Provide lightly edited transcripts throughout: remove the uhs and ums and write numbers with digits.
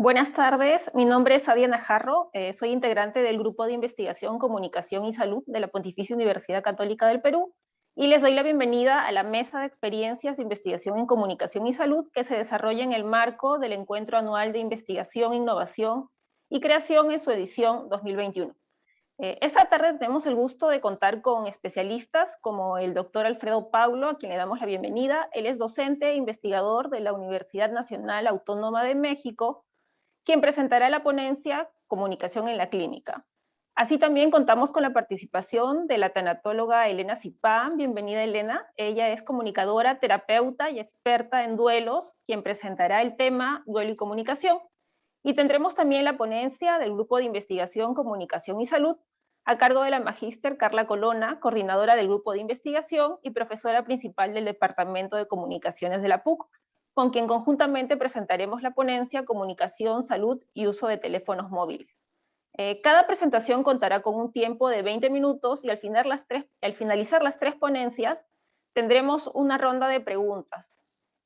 Buenas tardes, mi nombre es Adia Najarro, soy integrante del Grupo de Investigación, Comunicación y Salud de la Pontificia Universidad Católica del Perú y les doy la bienvenida a la Mesa de Experiencias de Investigación en Comunicación y Salud que se desarrolla en el marco del Encuentro Anual de Investigación, Innovación y Creación en su edición 2021. Esta tarde tenemos el gusto de contar con especialistas como el doctor Alfredo Paulo, a quien le damos la bienvenida. Él es docente e investigador de la Universidad Nacional Autónoma de México, quien presentará la ponencia Comunicación en la Clínica. Así también contamos con la participación de la tanatóloga Elena Zipán. Bienvenida, Elena. Ella es comunicadora, terapeuta y experta en duelos, quien presentará el tema Duelo y Comunicación. Y tendremos también la ponencia del Grupo de Investigación, Comunicación y Salud, a cargo de la magíster Carla Colonna, coordinadora del Grupo de Investigación y profesora principal del Departamento de Comunicaciones de la PUC, con quien conjuntamente presentaremos la ponencia Comunicación, Salud y Uso de Teléfonos Móviles. Cada presentación contará con un tiempo de 20 minutos y al finalizar las tres ponencias tendremos una ronda de preguntas.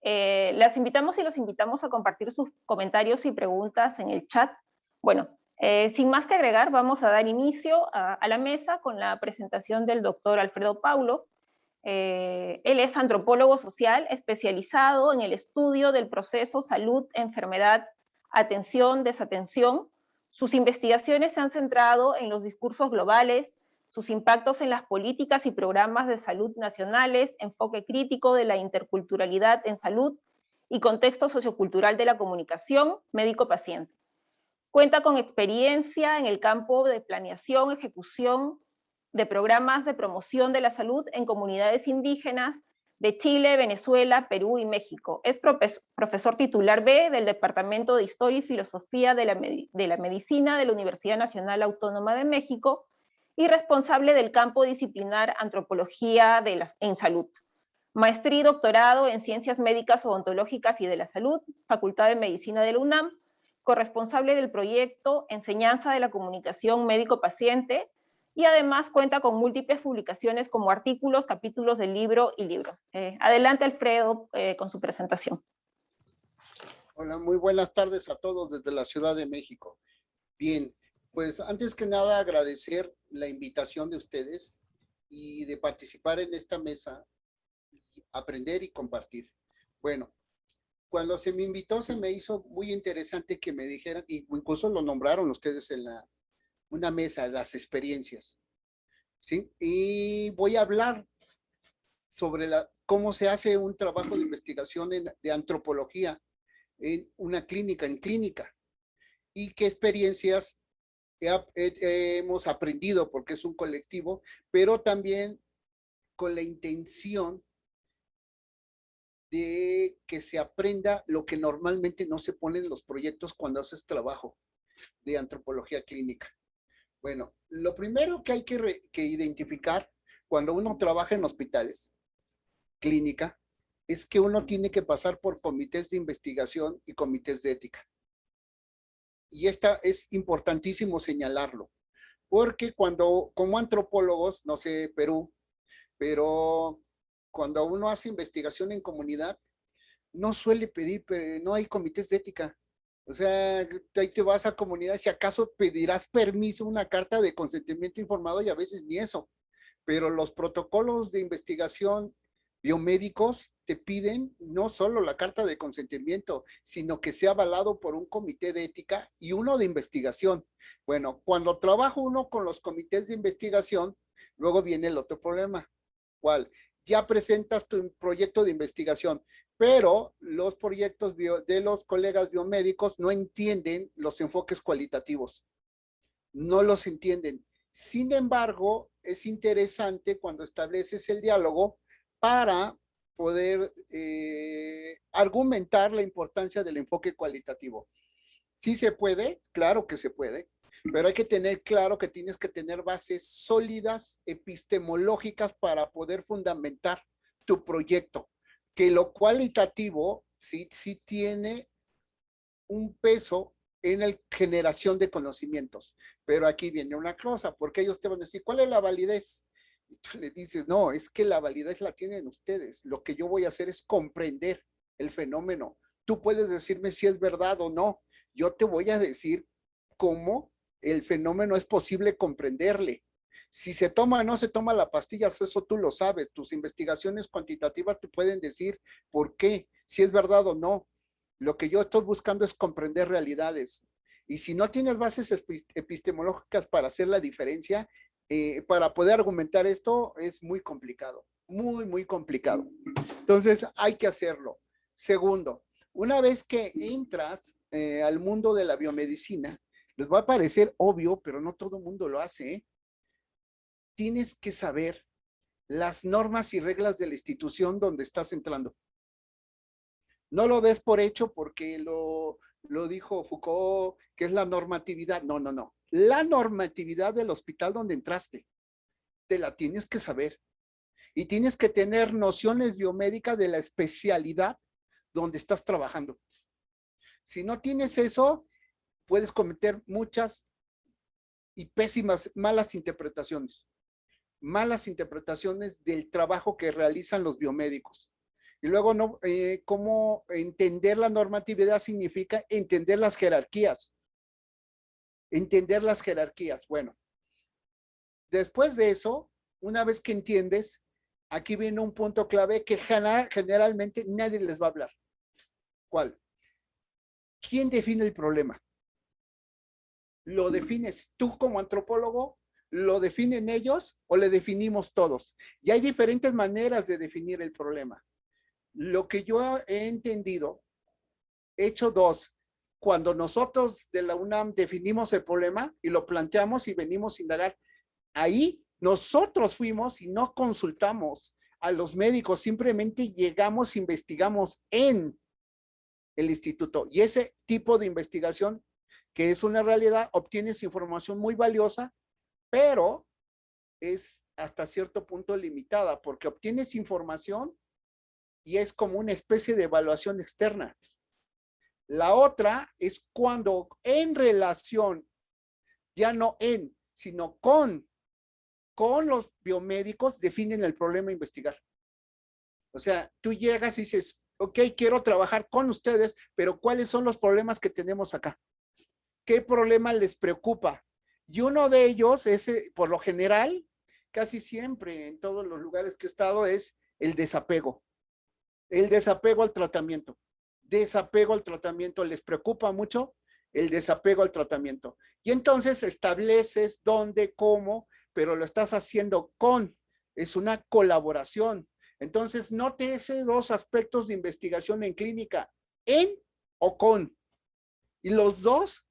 Las invitamos y los invitamos a compartir sus comentarios y preguntas en el chat. Bueno, sin más que agregar, vamos a dar inicio a la mesa con la presentación del doctor Alfredo Paulo. Él es antropólogo social especializado en el estudio del proceso salud, enfermedad, atención, desatención. Sus investigaciones se han centrado en los discursos globales, sus impactos en las políticas y programas de salud nacionales, enfoque crítico de la interculturalidad en salud y contexto sociocultural de la comunicación médico-paciente. Cuenta con experiencia en el campo de planeación, ejecución de programas de promoción de la salud en comunidades indígenas de Chile, Venezuela, Perú y México. Es profesor titular B del Departamento de Historia y Filosofía de la Medicina de la Universidad Nacional Autónoma de México y responsable del campo disciplinar Antropología en Salud. Maestría y doctorado en Ciencias Médicas Odontológicas y de la Salud, Facultad de Medicina de la UNAM, corresponsable del proyecto Enseñanza de la Comunicación Médico-Paciente, y además cuenta con múltiples publicaciones como artículos, capítulos del libro y libros. Adelante, Alfredo, con su presentación. Hola, muy buenas tardes a todos desde la Ciudad de México. Bien, pues antes que nada agradecer la invitación de ustedes y de participar en esta mesa, aprender y compartir. Bueno, cuando se me invitó se me hizo muy interesante que me dijeran, y incluso lo nombraron ustedes en una mesa, las experiencias, ¿sí? Y voy a hablar sobre cómo se hace un trabajo de investigación de antropología en una clínica, y qué experiencias hemos aprendido, porque es un colectivo, pero también con la intención de que se aprenda lo que normalmente no se pone en los proyectos cuando haces trabajo de antropología clínica. Bueno, lo primero que hay que identificar cuando uno trabaja en hospitales, clínica, es que uno tiene que pasar por comités de investigación y comités de ética. Y esta es importantísimo señalarlo, porque como antropólogos, no sé, Perú, pero cuando uno hace investigación en comunidad, no suele pedir, no hay comités de ética. O sea, ahí te vas a comunidad, si acaso pedirás permiso, una carta de consentimiento informado y a veces ni eso. Pero los protocolos de investigación biomédicos te piden no solo la carta de consentimiento, sino que sea avalado por un comité de ética y uno de investigación. Bueno, cuando trabaja uno con los comités de investigación, luego viene el otro problema. ¿Cuál? Ya presentas tu proyecto de investigación, pero los proyectos de los colegas biomédicos no entienden los enfoques cualitativos. No los entienden. Sin embargo, es interesante cuando estableces el diálogo para poder argumentar la importancia del enfoque cualitativo. ¿Sí se puede? Claro que se puede, pero hay que tener claro que tienes que tener bases sólidas, epistemológicas para poder fundamentar tu proyecto. Que lo cualitativo sí tiene un peso en la generación de conocimientos. Pero aquí viene una cosa, porque ellos te van a decir, ¿cuál es la validez? Y tú le dices, no, es que la validez la tienen ustedes. Lo que yo voy a hacer es comprender el fenómeno. Tú puedes decirme si es verdad o no. Yo te voy a decir cómo el fenómeno es posible comprenderle. Si se toma o no se toma la pastilla, eso tú lo sabes. Tus investigaciones cuantitativas te pueden decir por qué, si es verdad o no. Lo que yo estoy buscando es comprender realidades. Y si no tienes bases epistemológicas para hacer la diferencia, para poder argumentar esto, es muy complicado, muy, muy complicado. Entonces, hay que hacerlo. Segundo, una vez que entras al mundo de la biomedicina, les va a parecer obvio, pero no todo el mundo lo hace, ¿eh? Tienes que saber las normas y reglas de la institución donde estás entrando. No lo des por hecho porque lo dijo Foucault, que es la normatividad. No, no, no. La normatividad del hospital donde entraste, te la tienes que saber. Y tienes que tener nociones biomédicas de la especialidad donde estás trabajando. Si no tienes eso, puedes cometer muchas y pésimas, malas interpretaciones del trabajo que realizan los biomédicos. Y luego, no, cómo entender la normatividad significa entender las jerarquías. Entender las jerarquías. Bueno, después de eso, una vez que entiendes, aquí viene un punto clave que generalmente nadie les va a hablar. ¿Cuál? ¿Quién define el problema? ¿Lo defines tú como antropólogo? ¿Lo definen ellos o le definimos todos? Y hay diferentes maneras de definir el problema. Lo que yo he entendido, he hecho dos. Cuando nosotros de la UNAM definimos el problema y lo planteamos y venimos a indagar, ahí nosotros fuimos y no consultamos a los médicos, simplemente llegamos, investigamos en el instituto. Y ese tipo de investigación, que es una realidad, obtienes información muy valiosa, pero es hasta cierto punto limitada, porque obtienes información y es como una especie de evaluación externa. La otra es cuando en relación, ya no en, sino con los biomédicos definen el problema a investigar. O sea, tú llegas y dices, ok, quiero trabajar con ustedes, pero ¿cuáles son los problemas que tenemos acá? ¿Qué problema les preocupa? Y uno de ellos es, por lo general, casi siempre en todos los lugares que he estado, es el desapego. El desapego al tratamiento. Desapego al tratamiento. ¿Les preocupa mucho? El desapego al tratamiento. Y entonces estableces dónde, cómo, pero lo estás haciendo con. Es una colaboración. Entonces, note esos dos aspectos de investigación en clínica, en o con. Y los dos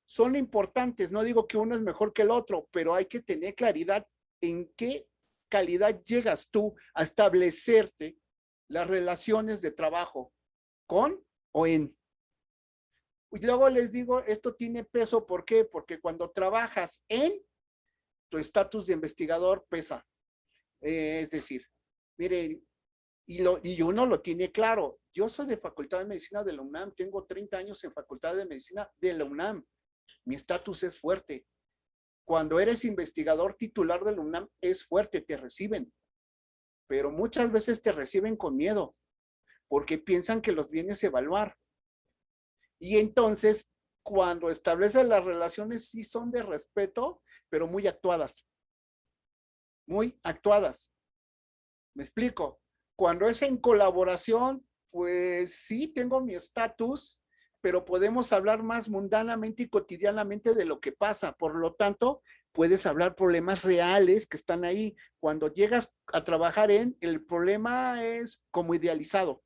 son importantes. No digo que uno es mejor que el otro, pero hay que tener claridad en qué calidad llegas tú a establecerte las relaciones de trabajo, con o en. Y luego les digo, esto tiene peso, ¿por qué? Porque cuando trabajas en, tu estatus de investigador pesa. Es decir, miren, y uno lo tiene claro. Yo soy de Facultad de Medicina de la UNAM, tengo 30 años en Facultad de Medicina de la UNAM. Mi estatus es fuerte. Cuando eres investigador titular de la UNAM, es fuerte, te reciben. Pero muchas veces te reciben con miedo, porque piensan que los vienes a evaluar. Y entonces, cuando estableces las relaciones, sí son de respeto, pero muy actuadas. Muy actuadas. ¿Me explico? Cuando es en colaboración, pues sí, tengo mi estatus, pero podemos hablar más mundanamente y cotidianamente de lo que pasa. Por lo tanto, puedes hablar problemas reales que están ahí. Cuando llegas a trabajar el problema es como idealizado.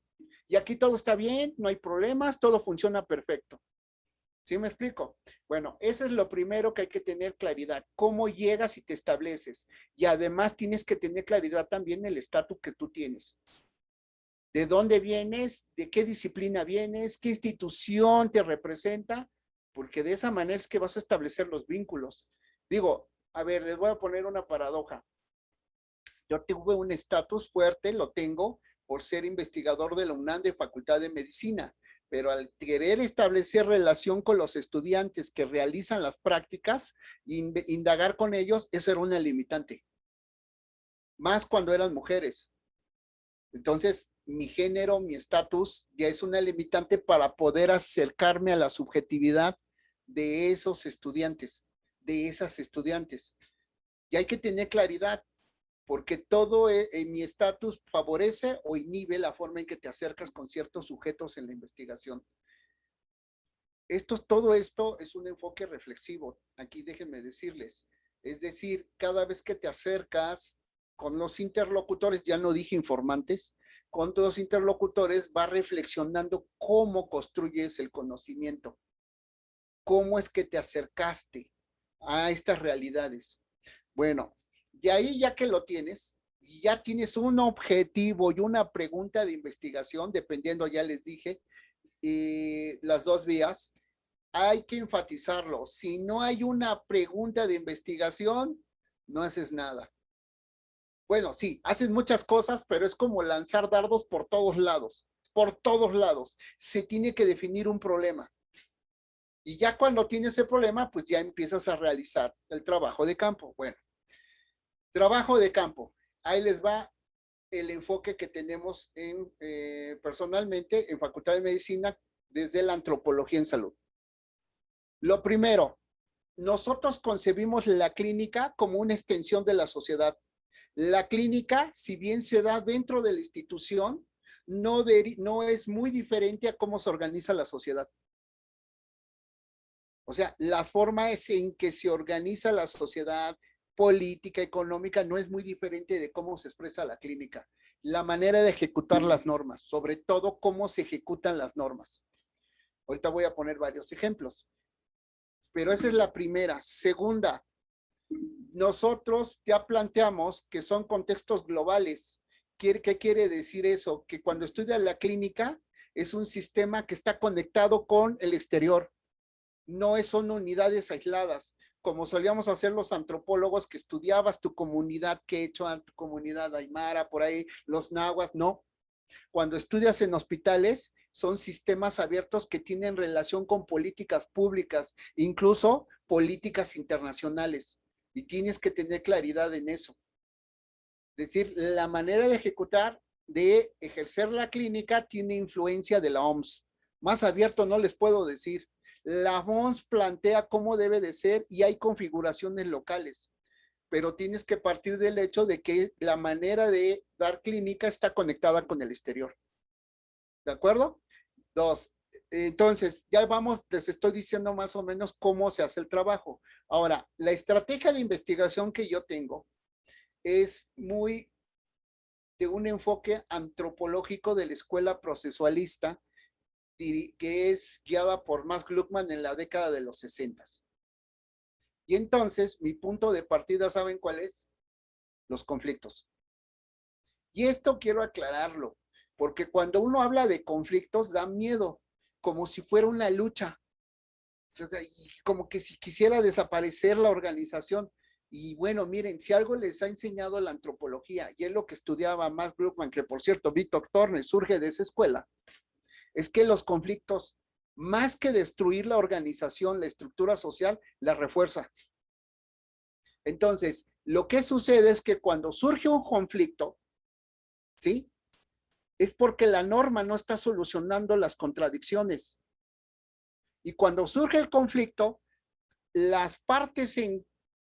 Y aquí todo está bien, no hay problemas, todo funciona perfecto. ¿Sí me explico? Bueno, eso es lo primero que hay que tener claridad. ¿Cómo llegas y te estableces? Y además tienes que tener claridad también el estatus que tú tienes. ¿De dónde vienes? ¿De qué disciplina vienes? ¿Qué institución te representa? Porque de esa manera es que vas a establecer los vínculos. Digo, a ver, les voy a poner una paradoja. Yo tuve un estatus fuerte, lo tengo, por ser investigador de la UNAM de Facultad de Medicina, pero al querer establecer relación con los estudiantes que realizan las prácticas, indagar con ellos, eso era una limitante. Más cuando eran mujeres. Entonces, mi género, mi estatus, ya es una limitante para poder acercarme a la subjetividad de esos estudiantes, de esas estudiantes. Y hay que tener claridad, porque todo en mi estatus favorece o inhibe la forma en que te acercas con ciertos sujetos en la investigación. Todo esto es un enfoque reflexivo. Aquí déjenme decirles. Es decir, cada vez que te acercas con los interlocutores, ya no dije informantes, con todos los interlocutores vas reflexionando cómo construyes el conocimiento, cómo es que te acercaste a estas realidades. Bueno, y ahí ya que lo tienes, y ya tienes un objetivo y una pregunta de investigación, dependiendo, ya les dije, las dos vías, hay que enfatizarlo. Si no hay una pregunta de investigación, no haces nada. Bueno, sí, haces muchas cosas, pero es como lanzar dardos por todos lados. Por todos lados. Se tiene que definir un problema. Y ya cuando tienes el problema, pues ya empiezas a realizar el trabajo de campo. Bueno, trabajo de campo. Ahí les va el enfoque que tenemos personalmente en Facultad de Medicina desde la antropología en salud. Lo primero, nosotros concebimos la clínica como una extensión de la sociedad. La clínica, si bien se da dentro de la institución, no es muy diferente a cómo se organiza la sociedad. O sea, las formas en que se organiza la sociedad política, económica, no es muy diferente de cómo se expresa la clínica. La manera de ejecutar las normas, sobre todo cómo se ejecutan las normas. Ahorita voy a poner varios ejemplos. Pero esa es la primera. Segunda, nosotros ya planteamos que son contextos globales. ¿Qué quiere decir eso? Que cuando estudias la clínica, es un sistema que está conectado con el exterior. No son unidades aisladas, como solíamos hacer los antropólogos, que estudiabas tu comunidad quechua, tu comunidad aymara, por ahí, los nahuas, no. Cuando estudias en hospitales, son sistemas abiertos que tienen relación con políticas públicas, incluso políticas internacionales, y tienes que tener claridad en eso. Es decir, la manera de ejecutar, de ejercer la clínica, tiene influencia de la OMS. Más abierto no les puedo decir. La OMS plantea cómo debe de ser y hay configuraciones locales, pero tienes que partir del hecho de que la manera de dar clínica está conectada con el exterior. ¿De acuerdo? Dos. Entonces, ya vamos, les estoy diciendo más o menos cómo se hace el trabajo. Ahora, la estrategia de investigación que yo tengo es muy de un enfoque antropológico de la escuela procesualista, que es guiada por Max Gluckman en la década de los 60. Y entonces, mi punto de partida, ¿saben cuál es? Los conflictos. Y esto quiero aclararlo, porque cuando uno habla de conflictos da miedo, como si fuera una lucha, como que si quisiera desaparecer la organización. Y bueno, miren, si algo les ha enseñado la antropología, y es lo que estudiaba Max Gluckman, que por cierto, Víctor Thorne surge de esa escuela, es que los conflictos, más que destruir la organización, la estructura social, la refuerza. Entonces, lo que sucede es que cuando surge un conflicto, ¿sí? Es porque la norma no está solucionando las contradicciones. Y cuando surge el conflicto, las partes en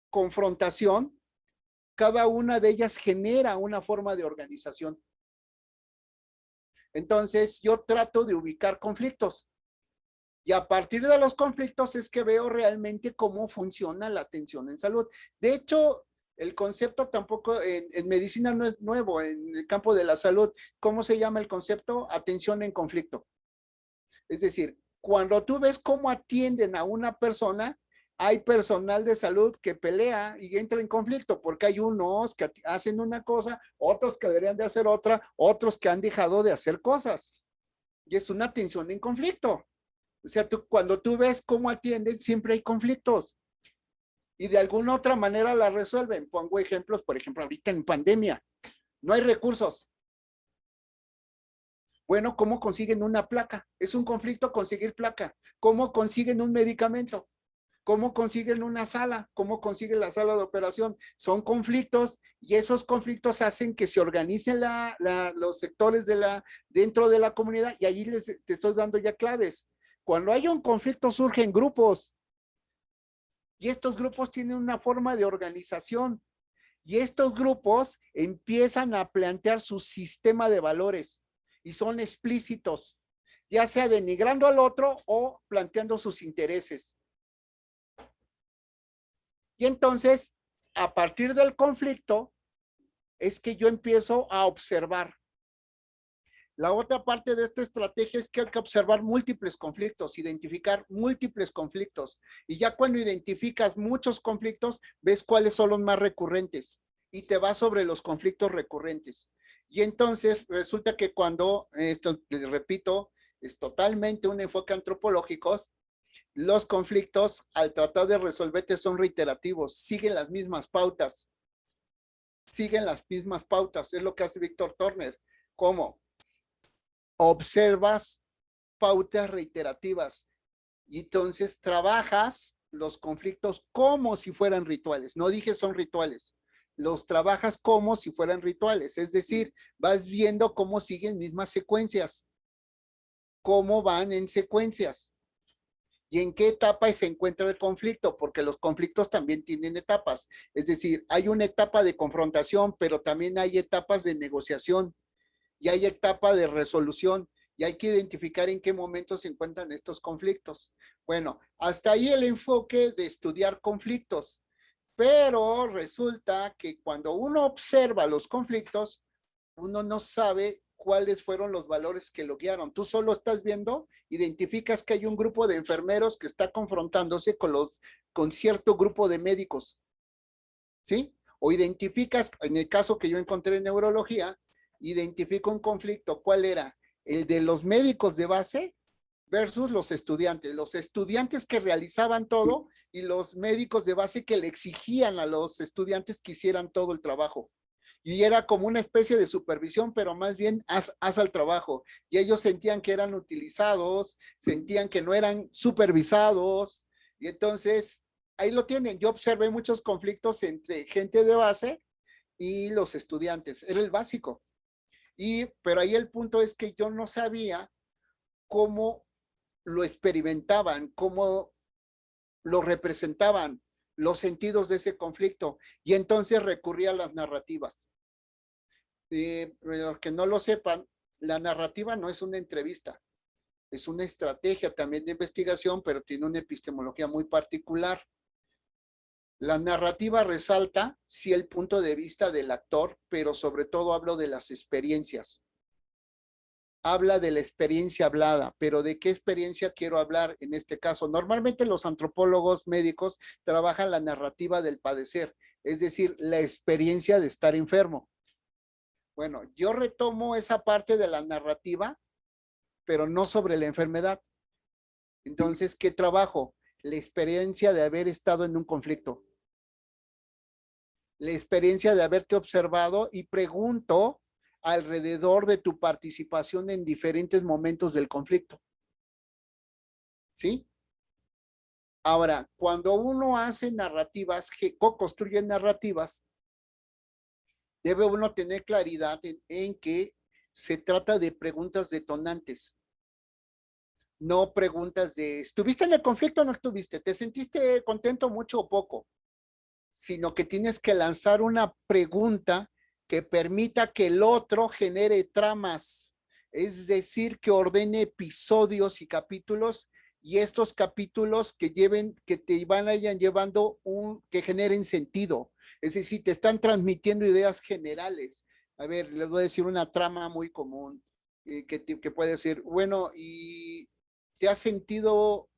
confrontación, cada una de ellas genera una forma de organización. Entonces, yo trato de ubicar conflictos. Y a partir de los conflictos es que veo realmente cómo funciona la atención en salud. De hecho, el concepto tampoco en medicina no es nuevo, en el campo de la salud. ¿Cómo se llama el concepto? Atención en conflicto. Es decir, cuando tú ves cómo atienden a una persona, hay personal de salud que pelea y entra en conflicto, porque hay unos que hacen una cosa, otros que deberían de hacer otra, otros que han dejado de hacer cosas. Y es una atención en conflicto. O sea, cuando tú ves cómo atienden, siempre hay conflictos. Y de alguna otra manera la resuelven. Pongo ejemplos, por ejemplo, ahorita en pandemia, no hay recursos. Bueno, ¿cómo consiguen una placa? Es un conflicto conseguir placa. ¿Cómo consiguen un medicamento? ¿Cómo consiguen una sala? ¿Cómo consiguen la sala de operación? Son conflictos y esos conflictos hacen que se organicen los sectores dentro de la comunidad y allí te estoy dando ya claves. Cuando hay un conflicto surgen grupos y estos grupos tienen una forma de organización y estos grupos empiezan a plantear su sistema de valores y son explícitos, ya sea denigrando al otro o planteando sus intereses. Y entonces, a partir del conflicto, es que yo empiezo a observar. La otra parte de esta estrategia es que hay que observar múltiples conflictos, identificar múltiples conflictos. Y ya cuando identificas muchos conflictos, ves cuáles son los más recurrentes y te vas sobre los conflictos recurrentes. Y entonces resulta que cuando, esto les repito, es totalmente un enfoque antropológico, los conflictos al tratar de resolverte son reiterativos, siguen las mismas pautas. Siguen las mismas pautas, es lo que hace Víctor Turner. ¿Cómo? Observas pautas reiterativas y entonces trabajas los conflictos como si fueran rituales. No dije son rituales, los trabajas como si fueran rituales, es decir, vas viendo cómo siguen mismas secuencias, cómo van en secuencias. ¿Y en qué etapa se encuentra el conflicto? Porque los conflictos también tienen etapas. Es decir, hay una etapa de confrontación, pero también hay etapas de negociación y hay etapa de resolución y hay que identificar en qué momento se encuentran estos conflictos. Bueno, hasta ahí el enfoque de estudiar conflictos, pero resulta que cuando uno observa los conflictos, uno no sabe cuáles fueron los valores que lo guiaron. Tú solo estás viendo, identificas que hay un grupo de enfermeros que está confrontándose con cierto grupo de médicos, ¿sí? O identificas, en el caso que yo encontré en neurología, identifico un conflicto. ¿Cuál era? El de los médicos de base versus los estudiantes que realizaban todo y los médicos de base que le exigían a los estudiantes que hicieran todo el trabajo. Y era como una especie de supervisión, pero más bien haz al trabajo. Y ellos sentían que eran utilizados, sentían que no eran supervisados. Y entonces, ahí lo tienen. Yo observé muchos conflictos entre gente de base y los estudiantes. Era el básico. Pero ahí el punto es que yo no sabía cómo lo experimentaban, cómo lo representaban, los sentidos de ese conflicto. Y entonces recurría a las narrativas. Los que no lo sepan, la narrativa no es una entrevista, es una estrategia también de investigación, pero tiene una epistemología muy particular. La narrativa resalta, sí, el punto de vista del actor, pero sobre todo hablo de las experiencias. Habla de la experiencia hablada, pero ¿de qué experiencia quiero hablar en este caso? Normalmente los antropólogos médicos trabajan la narrativa del padecer, es decir, la experiencia de estar enfermo. Bueno, yo retomo esa parte de la narrativa, pero no sobre la enfermedad. Entonces, ¿qué trabajo? La experiencia de haber estado en un conflicto. La experiencia de haberte observado y pregunto alrededor de tu participación en diferentes momentos del conflicto. ¿Sí? Ahora, cuando uno hace narrativas, co-construye narrativas, debe uno tener claridad en que se trata de preguntas detonantes. No preguntas de, ¿estuviste en el conflicto o no estuviste? ¿Te sentiste contento mucho o poco? Sino que tienes que lanzar una pregunta que permita que el otro genere tramas, es decir, que ordene episodios y capítulos, y estos capítulos que te vayan llevando que generen sentido. Es decir, te están transmitiendo ideas generales. A ver, les voy a decir una trama muy común que puede decir, bueno, ¿y te has sentido,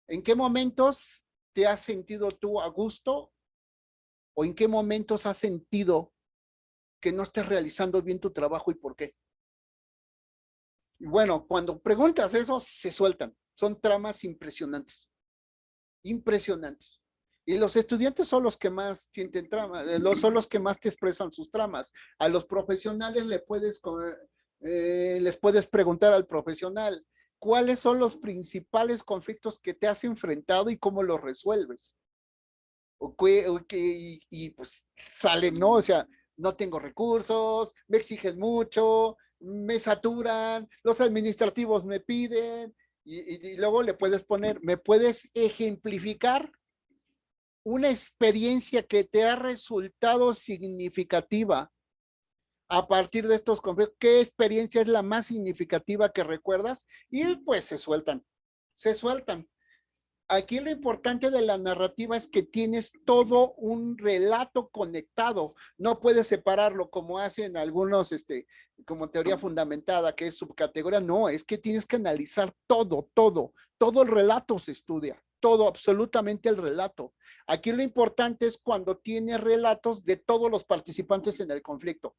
en qué momentos te has sentido tú a gusto o en qué momentos has sentido que no estás realizando bien tu trabajo y por qué? Y bueno, cuando preguntas eso, se sueltan. Son tramas impresionantes. Impresionantes. Y los estudiantes son los que más tienen tramas, son los que más te expresan sus tramas. A los profesionales les puedes preguntar al profesional, ¿cuáles son los principales conflictos que te has enfrentado y cómo los resuelves? Y pues salen, ¿no? O sea, no tengo recursos, me exigen mucho, me saturan, los administrativos me piden, y luego le puedes poner, ¿me puedes ejemplificar una experiencia que te ha resultado significativa a partir de estos conflictos? ¿Qué experiencia es la más significativa que recuerdas? Y pues se sueltan, se sueltan. Aquí lo importante de la narrativa es que tienes todo un relato conectado. No puedes separarlo como hacen algunos, como teoría fundamentada, que es subcategoría. No, es que tienes que analizar todo, todo. Todo el relato se estudia. Todo, absolutamente el relato. Aquí lo importante es cuando tienes relatos de todos los participantes en el conflicto.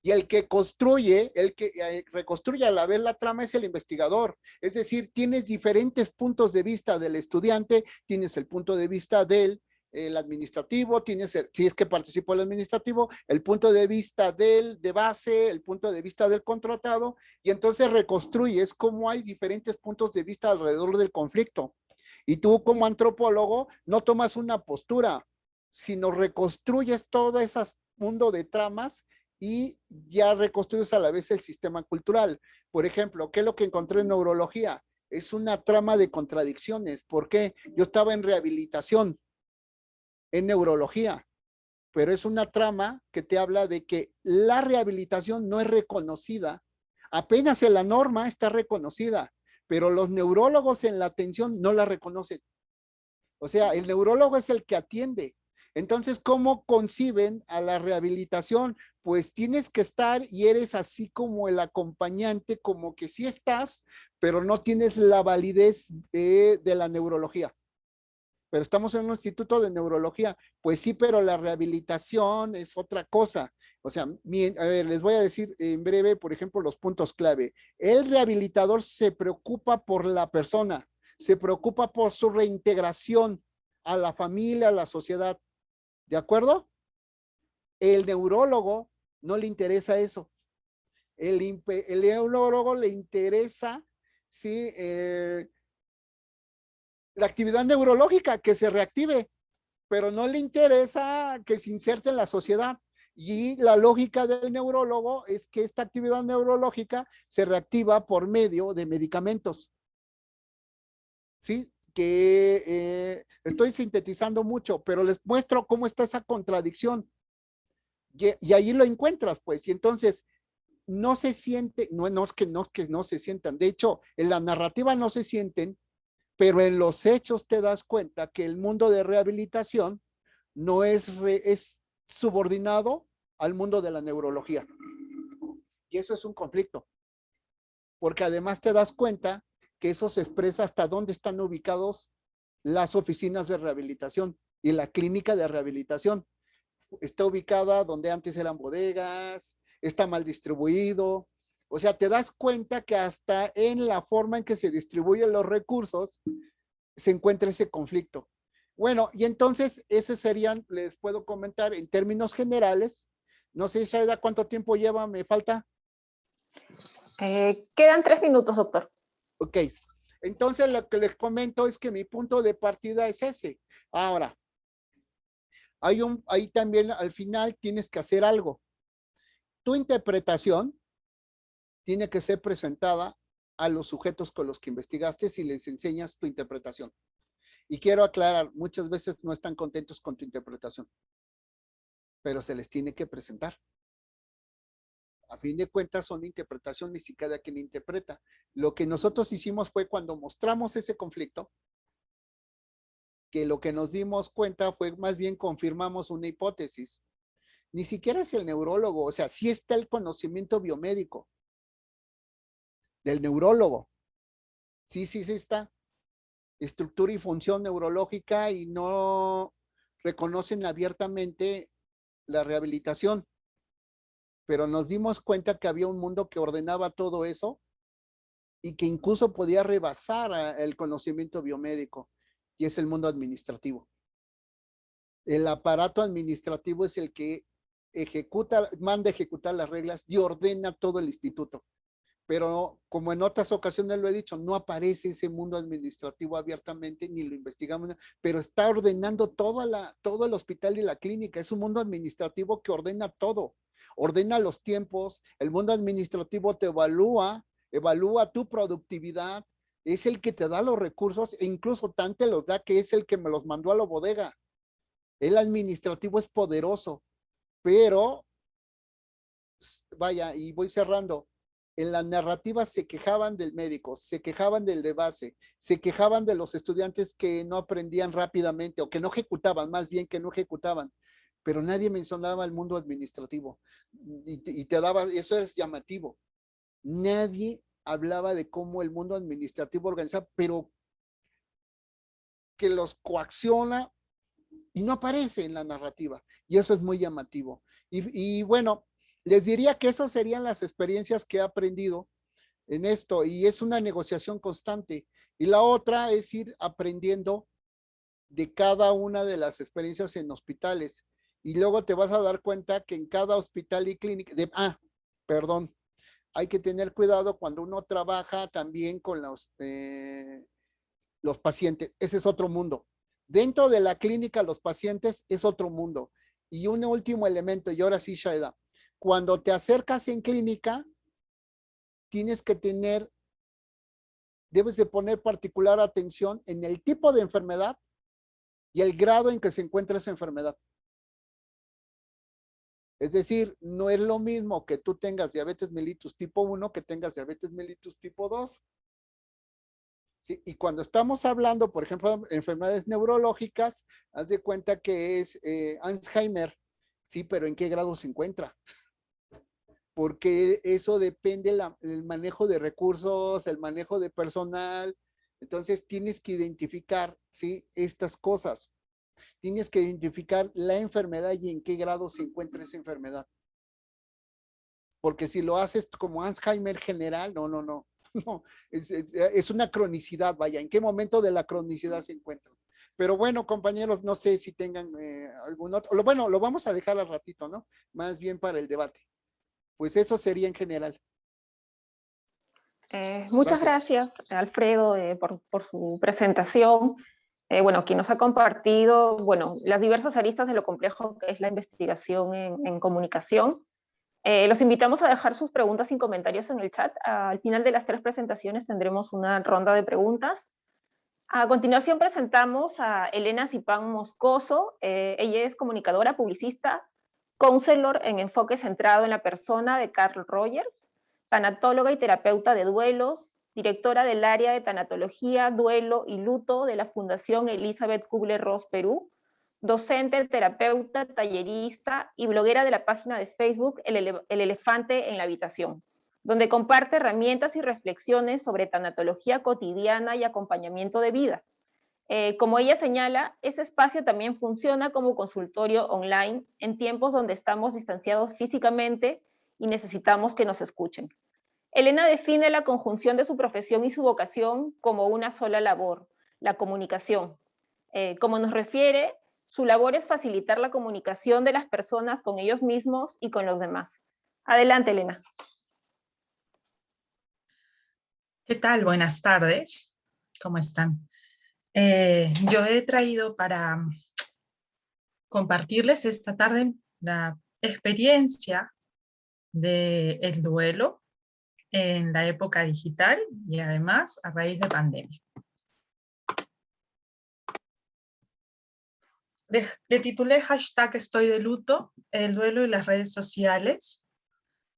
Y el que construye, el que reconstruye a la vez la trama es el investigador. Es decir, tienes diferentes puntos de vista del estudiante, tienes el punto de vista del administrativo, tienes, si es que participó el administrativo, el punto de vista del de base, el punto de vista del contratado, y entonces reconstruyes cómo hay diferentes puntos de vista alrededor del conflicto. Y tú como antropólogo no tomas una postura, sino reconstruyes todo ese mundo de tramas y ya reconstruyes a la vez el sistema cultural. Por ejemplo, ¿qué es lo que encontré en neurología? Es una trama de contradicciones. ¿Por qué? Yo estaba en rehabilitación, en neurología, pero es una trama que te habla de que la rehabilitación no es reconocida. Apenas en la norma está reconocida, pero los neurólogos en la atención no la reconocen. O sea, el neurólogo es el que atiende. Entonces, ¿cómo conciben a la rehabilitación? Pues tienes que estar y eres así como el acompañante, como que sí estás, pero no tienes la validez de la neurología. Pero estamos en un instituto de neurología. Pues sí, pero la rehabilitación es otra cosa. O sea, a ver, les voy a decir en breve, por ejemplo, los puntos clave. El rehabilitador se preocupa por la persona, se preocupa por su reintegración a la familia, a la sociedad. ¿De acuerdo? El neurólogo no le interesa eso. El neurólogo le interesa, sí, la actividad neurológica, que se reactive, pero no le interesa que se inserte en la sociedad. Y la lógica del neurólogo es que esta actividad neurológica se reactiva por medio de medicamentos. ¿Sí? Que estoy sintetizando mucho, pero les muestro cómo está esa contradicción. Y ahí lo encuentras, pues. Y entonces, no se siente, no es que no se sientan. De hecho, en la narrativa no se sienten, pero en los hechos te das cuenta que el mundo de rehabilitación no es subordinado al mundo de la neurología. Y eso es un conflicto, porque además te das cuenta que eso se expresa hasta dónde están ubicados las oficinas de rehabilitación y la clínica de rehabilitación. Está ubicada donde antes eran bodegas, está mal distribuido. O sea, te das cuenta que hasta en la forma en que se distribuyen los recursos se encuentra ese conflicto. Bueno, y entonces ese serían, les puedo comentar en términos generales. No sé, Shaida, ¿cuánto tiempo lleva? ¿Me falta? Quedan 3 minutos, doctor. Ok. Entonces lo que les comento es que mi punto de partida es ese. Ahora, ahí también al final tienes que hacer algo. Tu interpretación tiene que ser presentada a los sujetos con los que investigaste si les enseñas tu interpretación. Y quiero aclarar, muchas veces no están contentos con tu interpretación, pero se les tiene que presentar. A fin de cuentas son interpretaciones y cada quien interpreta. Lo que nosotros hicimos fue cuando mostramos ese conflicto, que lo que nos dimos cuenta fue más bien confirmamos una hipótesis. Ni siquiera es el neurólogo, o sea, sí está el conocimiento biomédico del neurólogo. Sí está. Estructura y función neurológica y no reconocen abiertamente la rehabilitación. Pero nos dimos cuenta que había un mundo que ordenaba todo eso y que incluso podía rebasar el conocimiento biomédico, y es el mundo administrativo. El aparato administrativo es el que manda ejecutar las reglas y ordena todo el instituto. pero como en otras ocasiones lo he dicho, no aparece ese mundo administrativo abiertamente, ni lo investigamos, pero está ordenando todo el hospital y la clínica. Es un mundo administrativo que ordena todo, ordena los tiempos. El mundo administrativo te evalúa tu productividad, es el que te da los recursos e incluso tan te los da que es el que me los mandó a la bodega. El administrativo es poderoso, pero vaya, y voy cerrando. En la narrativa se quejaban del médico, se quejaban del de base, se quejaban de los estudiantes que no aprendían rápidamente o que no ejecutaban, más bien que no ejecutaban, pero nadie mencionaba el mundo administrativo y te daba, eso es llamativo. Nadie hablaba de cómo el mundo administrativo organiza, pero que los coacciona y no aparece en la narrativa. Y eso es muy llamativo. Y bueno, les diría que esas serían las experiencias que he aprendido en esto y es una negociación constante. Y la otra es ir aprendiendo de cada una de las experiencias en hospitales. Y luego te vas a dar cuenta que en cada hospital y clínica, perdón, hay que tener cuidado cuando uno trabaja también con los pacientes. Ese es otro mundo. Dentro de la clínica, los pacientes es otro mundo. Y un último elemento, y ahora sí, Shaida, cuando te acercas en clínica, tienes que debes de poner particular atención en el tipo de enfermedad y el grado en que se encuentra esa enfermedad. Es decir, no es lo mismo que tú tengas diabetes mellitus tipo 1 que tengas diabetes mellitus tipo 2. Sí, y cuando estamos hablando, por ejemplo, de enfermedades neurológicas, haz de cuenta que es Alzheimer, sí, pero ¿en qué grado se encuentra? Porque eso depende del manejo de recursos, el manejo de personal. Entonces tienes que identificar, ¿sí? Estas cosas. Tienes que identificar la enfermedad y en qué grado se encuentra esa enfermedad. Porque si lo haces como Alzheimer general, no, no, no. No, es una cronicidad, vaya, ¿en qué momento de la cronicidad se encuentra? Pero bueno, compañeros, no sé si tengan algún otro, bueno, lo vamos a dejar al ratito, ¿no? Más bien para el debate. Pues eso sería en general. Muchas Gracias. gracias, Alfredo, por su presentación. Bueno, quien nos ha compartido, bueno, las diversas aristas de lo complejo que es la investigación en comunicación. Los invitamos a dejar sus preguntas y comentarios en el chat. Al final de las 3 presentaciones tendremos una ronda de preguntas. A continuación presentamos a Elena Zipán Moscoso. Ella es comunicadora, publicista, counselor en enfoque centrado en la persona de Carl Rogers, tanatóloga y terapeuta de duelos, directora del área de tanatología, duelo y luto de la Fundación Elizabeth Kubler-Ross Perú, docente, terapeuta, tallerista y bloguera de la página de Facebook El Elefante en la Habitación, donde comparte herramientas y reflexiones sobre tanatología cotidiana y acompañamiento de vida. Como ella señala, ese espacio también funciona como consultorio online en tiempos donde estamos distanciados físicamente y necesitamos que nos escuchen. Elena define la conjunción de su profesión y su vocación como una sola labor, la comunicación. Como nos refiere, su labor es facilitar la comunicación de las personas con ellos mismos y con los demás. Adelante, Elena. ¿Qué tal? Buenas tardes. ¿Cómo están? Yo he traído para compartirles esta tarde la experiencia del duelo en la época digital y además a raíz de pandemia. Le titulé hashtag Estoy de luto, el duelo y las redes sociales,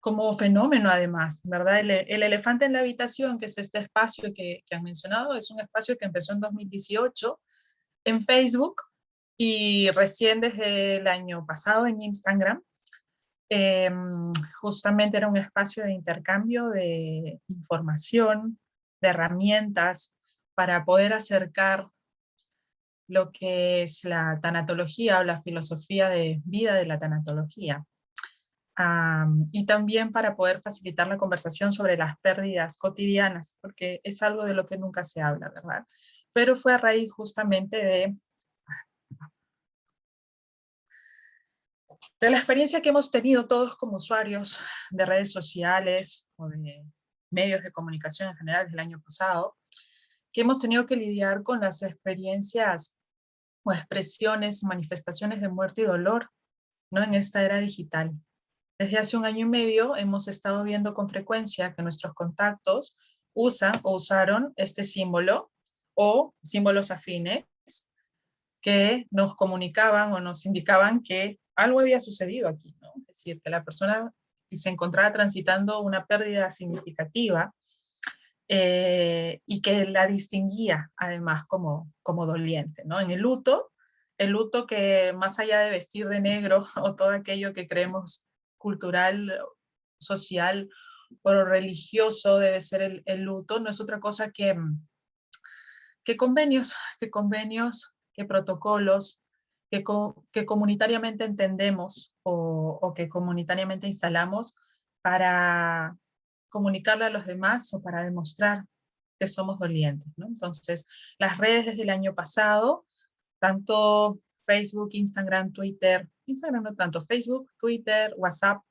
como fenómeno además, ¿verdad? El elefante en la habitación, que es este espacio que han mencionado, es un espacio que empezó en 2018 en Facebook y recién desde el año pasado en Instagram. Justamente era un espacio de intercambio de información, de herramientas para poder acercar lo que es la tanatología o la filosofía de vida de la tanatología. Y también para poder facilitar la conversación sobre las pérdidas cotidianas, porque es algo de lo que nunca se habla, ¿verdad? Pero fue a raíz justamente de la experiencia que hemos tenido todos como usuarios de redes sociales o de medios de comunicación en general desde el año pasado, que hemos tenido que lidiar con las experiencias o expresiones, manifestaciones de muerte y dolor, ¿no? En esta era digital. Desde hace 1 año y medio hemos estado viendo con frecuencia que nuestros contactos usan o usaron este símbolo o símbolos afines que nos comunicaban o nos indicaban que algo había sucedido aquí, ¿no? Es decir, que la persona se encontraba transitando una pérdida significativa y que la distinguía además como doliente, ¿no? En el luto que más allá de vestir de negro o todo aquello que creemos cultural, social o religioso debe ser el luto, no es otra cosa que convenios, que protocolos, que comunitariamente entendemos o que comunitariamente instalamos para comunicarle a los demás o para demostrar que somos dolientes, ¿no? Entonces, las redes desde el año pasado, tanto Facebook, Instagram no tanto, Facebook, Twitter, WhatsApp,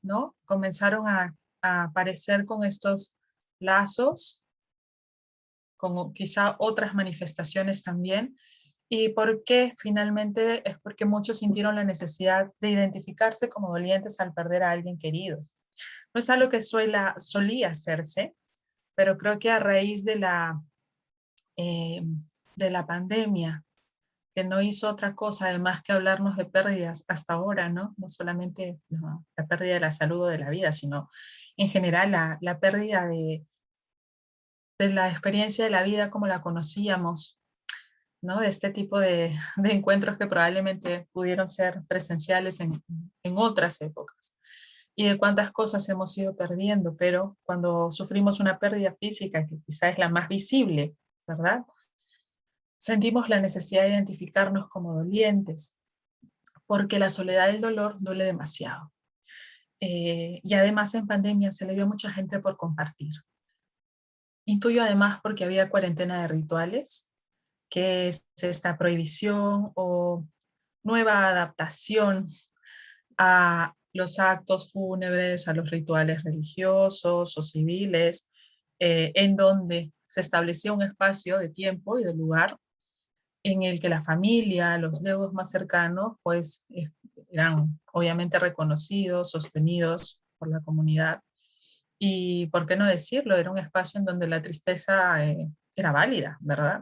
¿no? Comenzaron a aparecer con estos lazos, con quizá otras manifestaciones también. ¿Y por qué? Finalmente es porque muchos sintieron la necesidad de identificarse como dolientes al perder a alguien querido. No es algo que solía hacerse, pero creo que a raíz de la pandemia, que no hizo otra cosa además que hablarnos de pérdidas hasta ahora, ¿no? No solamente la pérdida de la salud o de la vida, sino en general la pérdida de la experiencia de la vida como la conocíamos, ¿no? De este tipo de encuentros que probablemente pudieron ser presenciales en otras épocas. Y de cuántas cosas hemos ido perdiendo, pero cuando sufrimos una pérdida física, que quizá es la más visible, ¿verdad? Sentimos la necesidad de identificarnos como dolientes, porque la soledad del dolor duele demasiado. Y además en pandemia se le dio a mucha gente por compartir. Intuyo además porque había cuarentena de rituales, que es esta prohibición o nueva adaptación a los actos fúnebres, a los rituales religiosos o civiles, en donde se establecía un espacio de tiempo y de lugar en el que la familia, los deudos más cercanos, pues eran obviamente reconocidos, sostenidos por la comunidad. Y, ¿por qué no decirlo? Era un espacio en donde la tristeza era válida, ¿verdad?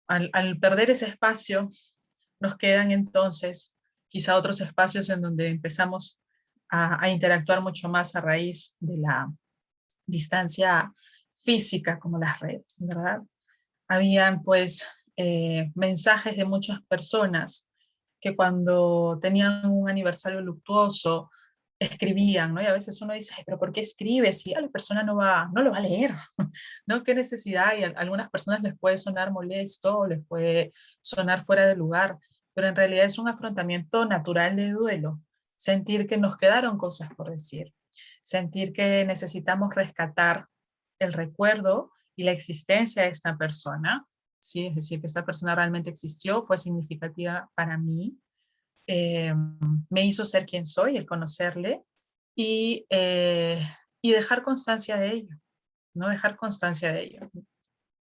Al perder ese espacio, nos quedan entonces quizá otros espacios en donde empezamos a interactuar mucho más a raíz de la distancia física como las redes, ¿verdad? Habían pues mensajes de muchas personas que cuando tenían un aniversario luctuoso escribían, ¿no? Y a veces uno dice, "Ay, pero ¿por qué escribes? Si a la persona no lo va a leer, ¿no? ¿Qué necesidad?" Y a algunas personas les puede sonar molesto, les puede sonar fuera de lugar, pero en realidad es un afrontamiento natural de duelo, sentir que nos quedaron cosas por decir, sentir que necesitamos rescatar el recuerdo y la existencia de esta persona, ¿sí? Es decir, que esta persona realmente existió, fue significativa para mí, me hizo ser quien soy, el conocerle, y dejar constancia de ello, ¿no? Dejar constancia de ello.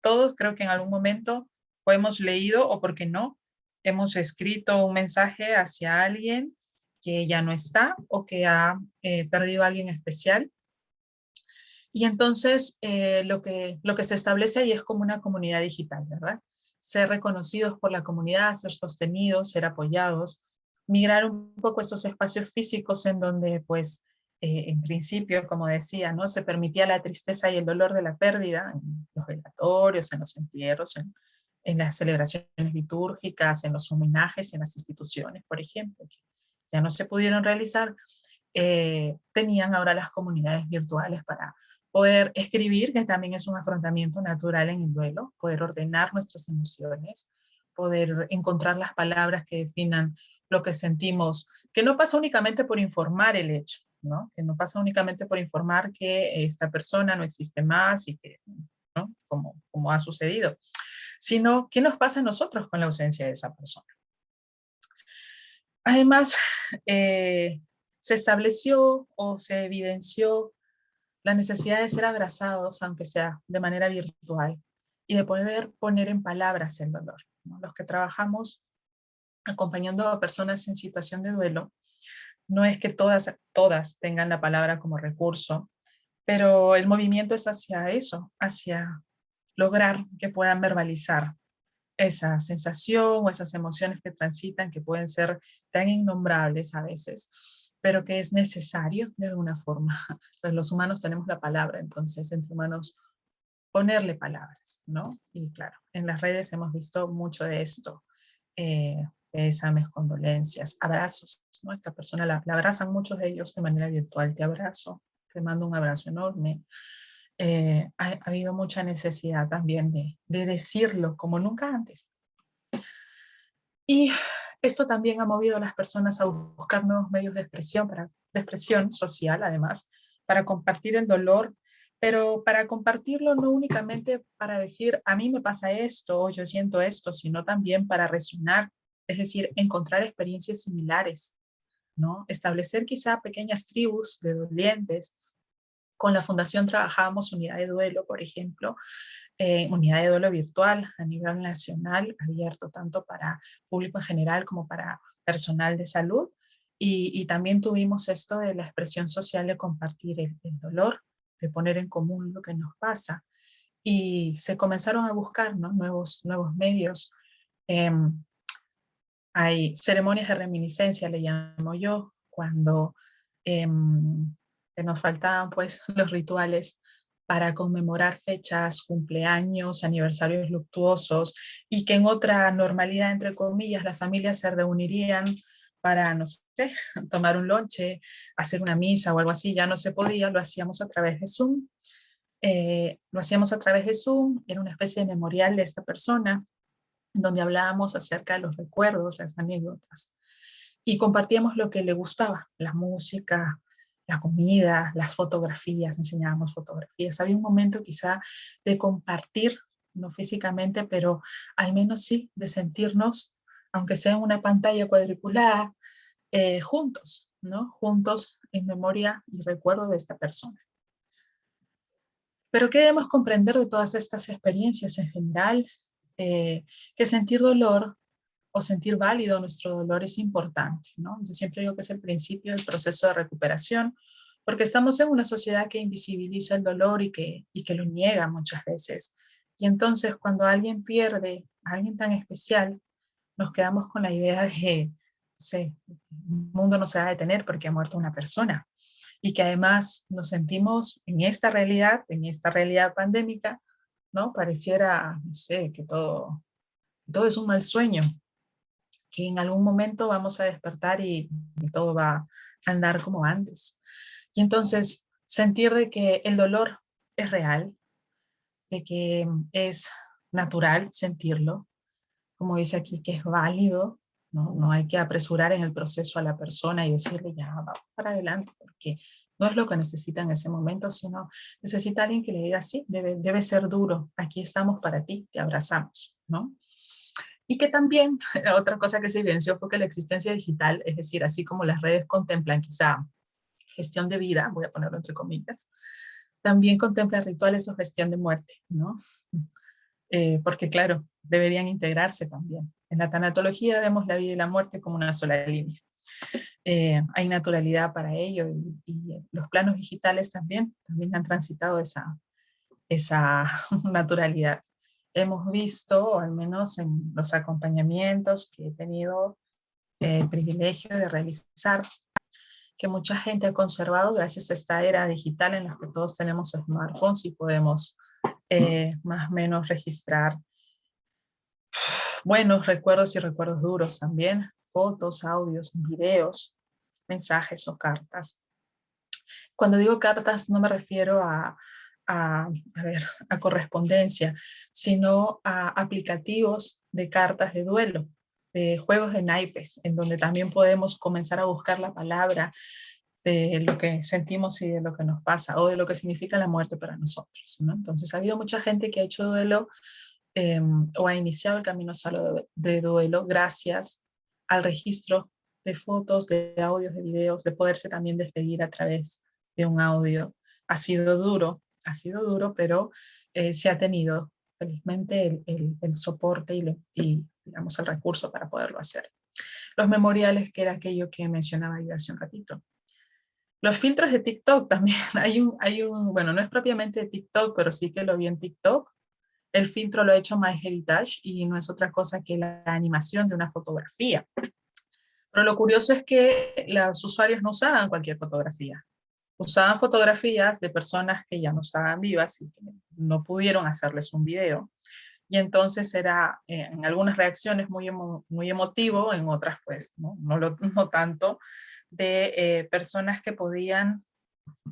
Todos creo que en algún momento o hemos leído o porque no, hemos escrito un mensaje hacia alguien que ya no está o que ha perdido a alguien especial. Y entonces lo que se establece ahí es como una comunidad digital, ¿verdad? Ser reconocidos por la comunidad, ser sostenidos, ser apoyados, migrar un poco esos espacios físicos en donde, pues, en principio, como decía, ¿no? Se permitía la tristeza y el dolor de la pérdida en los velatorios, en los entierros, en las celebraciones litúrgicas, en los homenajes, en las instituciones, por ejemplo, que ya no se pudieron realizar, tenían ahora las comunidades virtuales para poder escribir, que también es un afrontamiento natural en el duelo, poder ordenar nuestras emociones, poder encontrar las palabras que definan lo que sentimos, que no pasa únicamente por informar el hecho, ¿no? Que no pasa únicamente por informar que esta persona no existe más y que, ¿no? Como ha sucedido, sino qué nos pasa a nosotros con la ausencia de esa persona. Además, se estableció o se evidenció la necesidad de ser abrazados, aunque sea de manera virtual, y de poder poner en palabras el dolor, ¿no? Los que trabajamos acompañando a personas en situación de duelo, no es que todas tengan la palabra como recurso, pero el movimiento es hacia eso, hacia lograr que puedan verbalizar esa sensación o esas emociones que transitan, que pueden ser tan innombrables a veces, pero que es necesario de alguna forma. Pues los humanos tenemos la palabra, entonces entre humanos ponerle palabras, ¿no? Y claro, en las redes hemos visto mucho de esto. Pésames, condolencias, abrazos, ¿no? Esta persona la abrazan muchos de ellos de manera virtual. Te abrazo, te mando un abrazo enorme. Ha habido mucha necesidad también de decirlo como nunca antes. Y esto también ha movido a las personas a buscar nuevos medios de expresión, de expresión social, además, para compartir el dolor, pero para compartirlo no únicamente para decir, a mí me pasa esto, o yo siento esto, sino también para resonar, es decir, encontrar experiencias similares, ¿no? Establecer quizá pequeñas tribus de dolientes. Con la Fundación trabajábamos unidad de duelo, por ejemplo, unidad de duelo virtual a nivel nacional, abierto tanto para público en general como para personal de salud. Y también tuvimos esto de la expresión social de compartir el dolor, de poner en común lo que nos pasa. Y se comenzaron a buscar, ¿no? nuevos medios. Eh, Hay ceremonias de reminiscencia, le llamo yo, cuando que nos faltaban pues los rituales para conmemorar fechas, cumpleaños, aniversarios luctuosos, y que en otra normalidad, entre comillas, las familias se reunirían para, no sé, tomar un lonche, hacer una misa o algo así. Ya no se podía, lo hacíamos a través de Zoom. Era una especie de memorial de esta persona, donde hablábamos acerca de los recuerdos, las anécdotas, y compartíamos lo que le gustaba, la música, la comida, las fotografías, enseñábamos fotografías. Había un momento quizá de compartir, no físicamente, pero al menos sí, de sentirnos, aunque sea en una pantalla cuadriculada, juntos, ¿no? Juntos en memoria y recuerdo de esta persona. Pero ¿qué debemos comprender de todas estas experiencias en general? Que sentir dolor o sentir válido nuestro dolor es importante, ¿no? Yo siempre digo que es el principio del proceso de recuperación, porque estamos en una sociedad que invisibiliza el dolor y que lo niega muchas veces. Y entonces cuando alguien pierde a alguien tan especial, nos quedamos con la idea de que, no sé, el mundo no se va a detener porque ha muerto una persona. Y que además nos sentimos en esta realidad pandémica, ¿no? Pareciera, no sé, que todo es un mal sueño, que en algún momento vamos a despertar y todo va a andar como antes. Y entonces sentir de que el dolor es real, de que es natural sentirlo, como dice aquí, que es válido, ¿no? No hay que apresurar en el proceso a la persona y decirle ya, vamos para adelante, porque no es lo que necesita en ese momento, sino necesita alguien que le diga, sí, debe ser duro, aquí estamos para ti, te abrazamos, ¿no? Y que también, otra cosa que se evidenció fue que la existencia digital, es decir, así como las redes contemplan quizá gestión de vida, voy a ponerlo entre comillas, también contempla rituales o gestión de muerte, ¿no? Porque claro, deberían integrarse también. En la tanatología vemos la vida y la muerte como una sola línea. Hay naturalidad para ello y los planos digitales también han transitado esa naturalidad. Hemos visto, o al menos en los acompañamientos que he tenido el privilegio de realizar, que mucha gente ha conservado gracias a esta era digital en la que todos tenemos smartphones y podemos más o menos registrar buenos recuerdos y recuerdos duros también, fotos, audios, videos, mensajes o cartas. Cuando digo cartas no me refiero a correspondencia, sino a aplicativos de cartas de duelo, de juegos de naipes, en donde también podemos comenzar a buscar la palabra de lo que sentimos y de lo que nos pasa, o de lo que significa la muerte para nosotros, ¿no? Entonces ha habido mucha gente que ha hecho duelo o ha iniciado el camino solo de duelo gracias al registro de fotos, de audios, de videos, de poderse también despedir a través de un audio, ha sido duro, pero se ha tenido felizmente el soporte y, digamos, el recurso para poderlo hacer. Los memoriales, que era aquello que mencionaba yo hace un ratito. Los filtros de TikTok también, bueno, no es propiamente de TikTok, pero sí que lo vi en TikTok. El filtro lo ha hecho MyHeritage y no es otra cosa que la animación de una fotografía. Pero lo curioso es que los usuarios no usaban cualquier fotografía. Usaban fotografías de personas que ya no estaban vivas y que no pudieron hacerles un video. Y entonces era en algunas reacciones muy emotivo, en otras pues no tanto, de personas que podían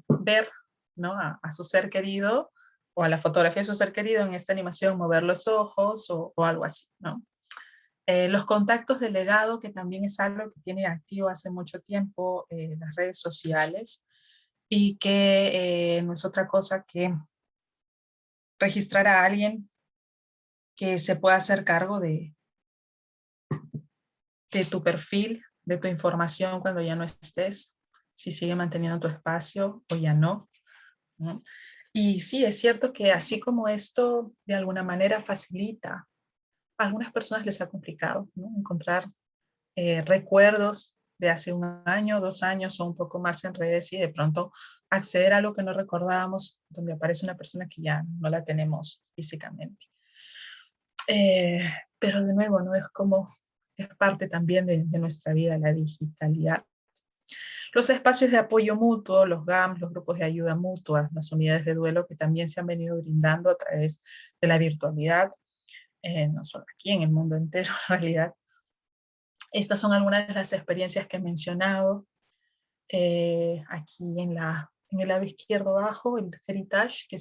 ver, ¿no?, a su ser querido o a la fotografía de su ser querido en esta animación, mover los ojos o algo así, ¿no? Los contactos de legado, que también es algo que tiene activo hace mucho tiempo las redes sociales y que no es otra cosa que registrar a alguien que se pueda hacer cargo de tu perfil, de tu información cuando ya no estés, si sigue manteniendo tu espacio o ya no, ¿no? Y sí, es cierto que así como esto de alguna manera facilita, a algunas personas les ha complicado, ¿no?, encontrar recuerdos de hace un año, 2 años o un poco más en redes y de pronto acceder a algo que no recordábamos, donde aparece una persona que ya no la tenemos físicamente. Pero de nuevo, ¿no?, es parte también de nuestra vida, la digitalidad. Los espacios de apoyo mutuo, los GAMs, los grupos de ayuda mutua, las unidades de duelo que también se han venido brindando a través de la virtualidad, no solo aquí, en el mundo entero en realidad. Estas son algunas de las experiencias que he mencionado. Aquí en el lado izquierdo abajo, el Heritage, que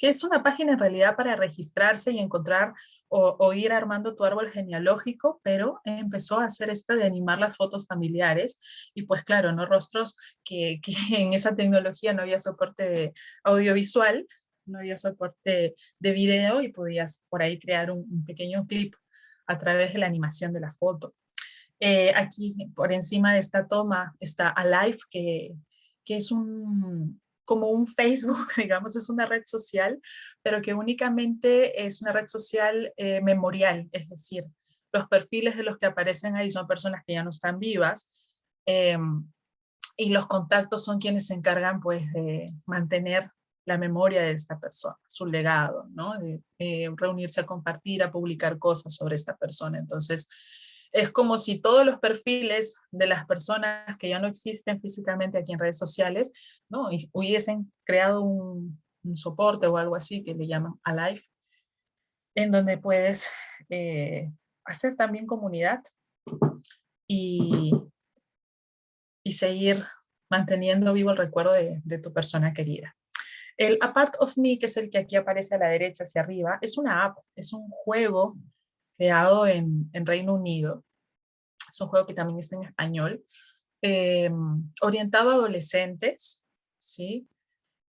es una página en realidad para registrarse y encontrar o ir armando tu árbol genealógico, pero empezó a hacer esto de animar las fotos familiares, y pues claro, ¿no?, rostros que en esa tecnología no había soporte de audiovisual, no había soporte de video, y podías por ahí crear un pequeño clip a través de la animación de la foto. Aquí por encima de esta toma está Alive, que es como un Facebook, digamos, es una red social, pero que únicamente es una red social memorial, es decir, los perfiles de los que aparecen ahí son personas que ya no están vivas, eh, y los contactos son quienes se encargan pues de mantener la memoria de esta persona, su legado, ¿no?, de reunirse a compartir, a publicar cosas sobre esta persona. Entonces, es como si todos los perfiles de las personas que ya no existen físicamente aquí en redes sociales, ¿no?, hubiesen creado un soporte o algo así que le llaman Alive, en donde puedes hacer también comunidad y, y seguir manteniendo vivo el recuerdo de tu persona querida. El A Part of Me, que es el que aquí aparece a la derecha hacia arriba, es una app, es un juego creado en Reino Unido. Es un juego que también está en español, orientado a adolescentes, ¿sí?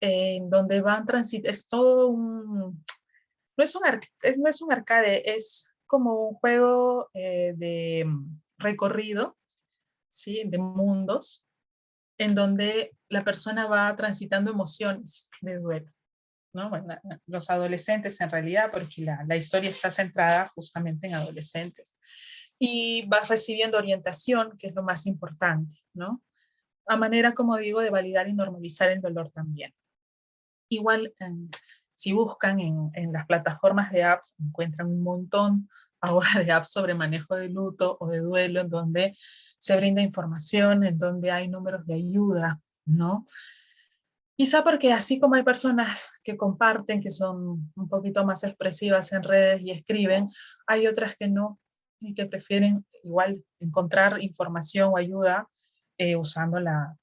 Donde van transitando, es todo no es un arcade, es como un juego de recorrido, ¿sí?, de mundos, en donde la persona va transitando emociones de duelo, ¿no? Bueno, los adolescentes en realidad, porque la historia está centrada justamente en adolescentes. Y vas recibiendo orientación, que es lo más importante, ¿no?, a manera, como digo, de validar y normalizar el dolor también. Igual, si buscan en las plataformas de apps, encuentran un montón ahora de apps sobre manejo de luto o de duelo, en donde se brinda información, en donde hay números de ayuda, ¿no? Quizá porque así como hay personas que comparten, que son un poquito más expresivas en redes y escriben, hay otras que no, y que prefieren igual encontrar información o ayuda usando la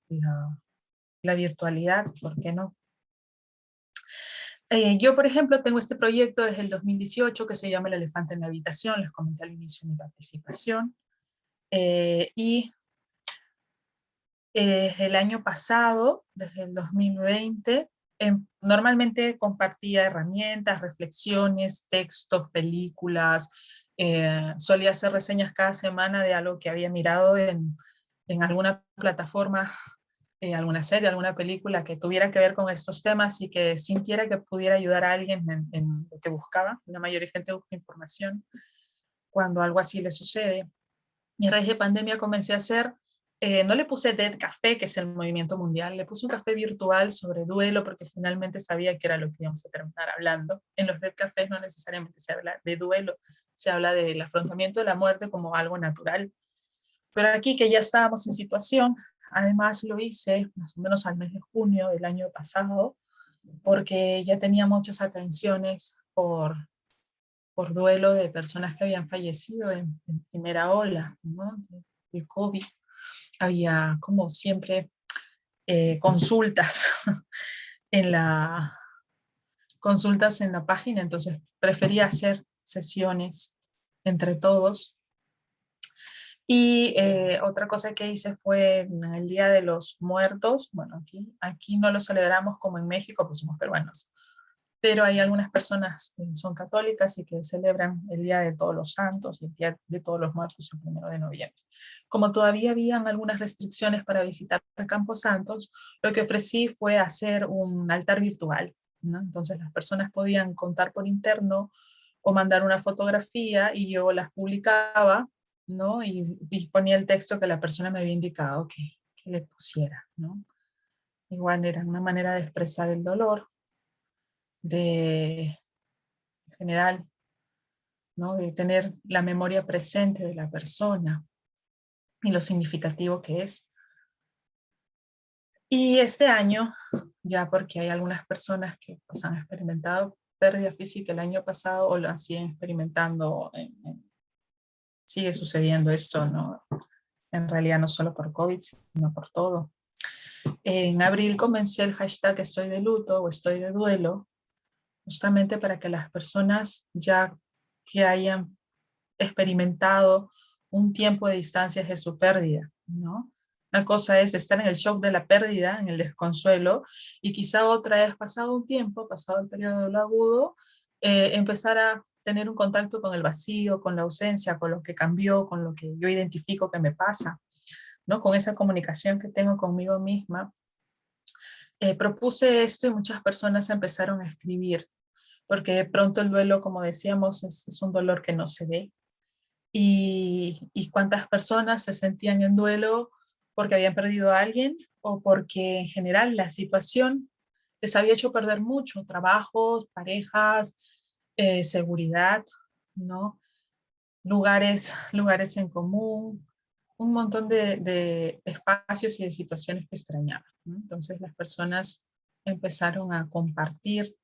virtualidad, ¿por qué no? Yo, por ejemplo, tengo este proyecto desde el 2018 que se llama El elefante en la habitación, les comenté al inicio de mi participación, y desde el año pasado, desde el 2020, normalmente compartía herramientas, reflexiones, textos, películas, solía hacer reseñas cada semana de algo que había mirado en alguna plataforma alguna serie, alguna película que tuviera que ver con estos temas y que sintiera que pudiera ayudar a alguien en lo que buscaba. La mayoría de gente busca información cuando algo así le sucede. Y a raíz de pandemia comencé a hacer, no le puse Dead Café, que es el movimiento mundial, le puse un café virtual sobre duelo, porque finalmente sabía que era lo que íbamos a terminar hablando. En los Dead Cafés no necesariamente se habla de duelo, se habla del afrontamiento de la muerte como algo natural. Pero aquí que ya estábamos en situación, además lo hice más o menos al mes de junio del año pasado, porque ya tenía muchas atenciones por duelo de personas que habían fallecido en primera ola, ¿no? de COVID. Había, como siempre, consultas consultas en la página, entonces prefería hacer sesiones entre todos. Y otra cosa que hice fue en el Día de los Muertos. Bueno, aquí no lo celebramos como en México, pues somos peruanos, pero hay algunas personas que son católicas y que celebran el Día de Todos los Santos y el Día de Todos los Muertos el 1 de noviembre. Como todavía habían algunas restricciones para visitar Campos Santos, lo que ofrecí fue hacer un altar virtual, ¿no? Entonces las personas podían contar por interno o mandar una fotografía y yo las publicaba, ¿no? Y ponía el texto que la persona me había indicado que le pusiera, ¿no? Igual era una manera de expresar el dolor, en general, ¿no? De tener la memoria presente de la persona y lo significativo que es. Y este año, ya porque hay algunas personas que pues, han experimentado pérdida física el año pasado o la siguen experimentando, sigue sucediendo esto, ¿no? En realidad no solo por COVID, sino por todo. En abril comencé el hashtag estoy de luto o estoy de duelo, justamente para que las personas ya que hayan experimentado un tiempo de distancia de su pérdida, ¿no? Una cosa es estar en el shock de la pérdida, en el desconsuelo, y quizá otra es, pasado un tiempo, pasado el periodo de lo agudo, empezar a tener un contacto con el vacío, con la ausencia, con lo que cambió, con lo que yo identifico que me pasa, ¿no? Con esa comunicación que tengo conmigo misma. Propuse esto y muchas personas empezaron a escribir, porque de pronto el duelo, como decíamos, es un dolor que no se ve, y cuántas personas se sentían en duelo porque habían perdido a alguien o porque en general la situación les había hecho perder mucho, trabajos, parejas, seguridad, ¿no? Lugares en común, un montón de espacios y de situaciones que extrañaban, ¿no? Entonces las personas empezaron a compartir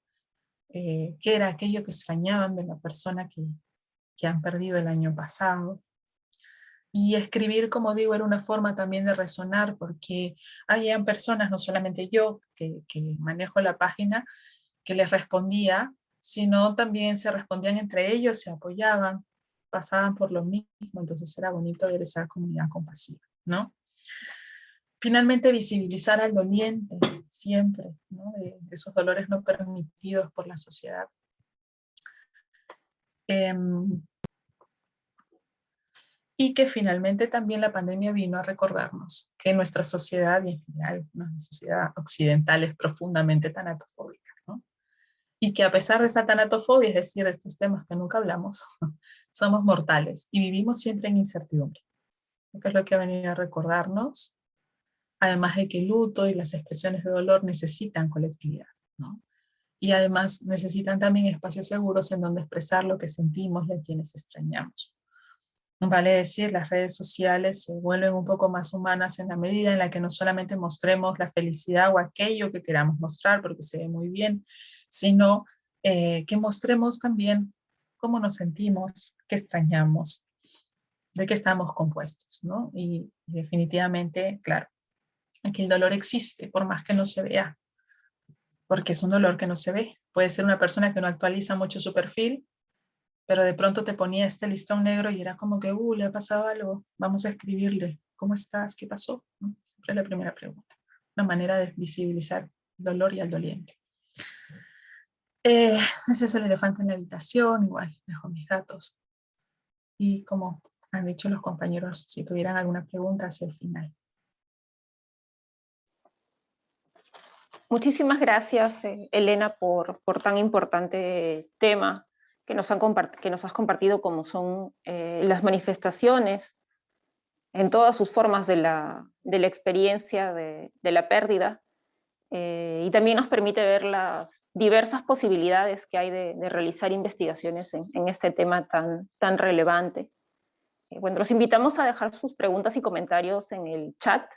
qué era aquello que extrañaban de la persona que han perdido el año pasado. Y escribir, como digo, era una forma también de resonar, porque habían personas, no solamente yo, que manejo la página, que les respondía, sino también se respondían entre ellos, se apoyaban, pasaban por lo mismo, entonces era bonito ver esa comunidad compasiva, ¿no? Finalmente, visibilizar al doliente, siempre, ¿no? De esos dolores no permitidos por la sociedad. Y que finalmente también la pandemia vino a recordarnos que nuestra sociedad, y en general nuestra sociedad occidental, es profundamente tanatofóbica, ¿no? Y que a pesar de esa tanatofobia, es decir, estos temas que nunca hablamos, somos mortales y vivimos siempre en incertidumbre. Que es lo que ha venido a recordarnos, además de que el luto y las expresiones de dolor necesitan colectividad, ¿no? Y además necesitan también espacios seguros en donde expresar lo que sentimos y a quienes extrañamos. Vale decir, las redes sociales se vuelven un poco más humanas en la medida en la que no solamente mostremos la felicidad o aquello que queramos mostrar porque se ve muy bien, sino que mostremos también cómo nos sentimos, qué extrañamos, de qué estamos compuestos, ¿no? Y definitivamente, claro, aquí el dolor existe, por más que no se vea, porque es un dolor que no se ve. Puede ser una persona que no actualiza mucho su perfil, pero de pronto te ponía este listón negro y era como que, le ha pasado algo, vamos a escribirle, ¿cómo estás? ¿Qué pasó? ¿No? Siempre es la primera pregunta. Una manera de visibilizar el dolor y al doliente. Ese es el elefante en la habitación, igual, dejo mis datos. Y como han dicho los compañeros, si tuvieran alguna pregunta hacia el final. Muchísimas gracias, Elena, por tan importante tema que nos has compartido, como son las manifestaciones en todas sus formas de la experiencia de la pérdida, y también nos permite ver las diversas posibilidades que hay de realizar investigaciones en este tema tan relevante. Bueno, los invitamos a dejar sus preguntas y comentarios en el chat.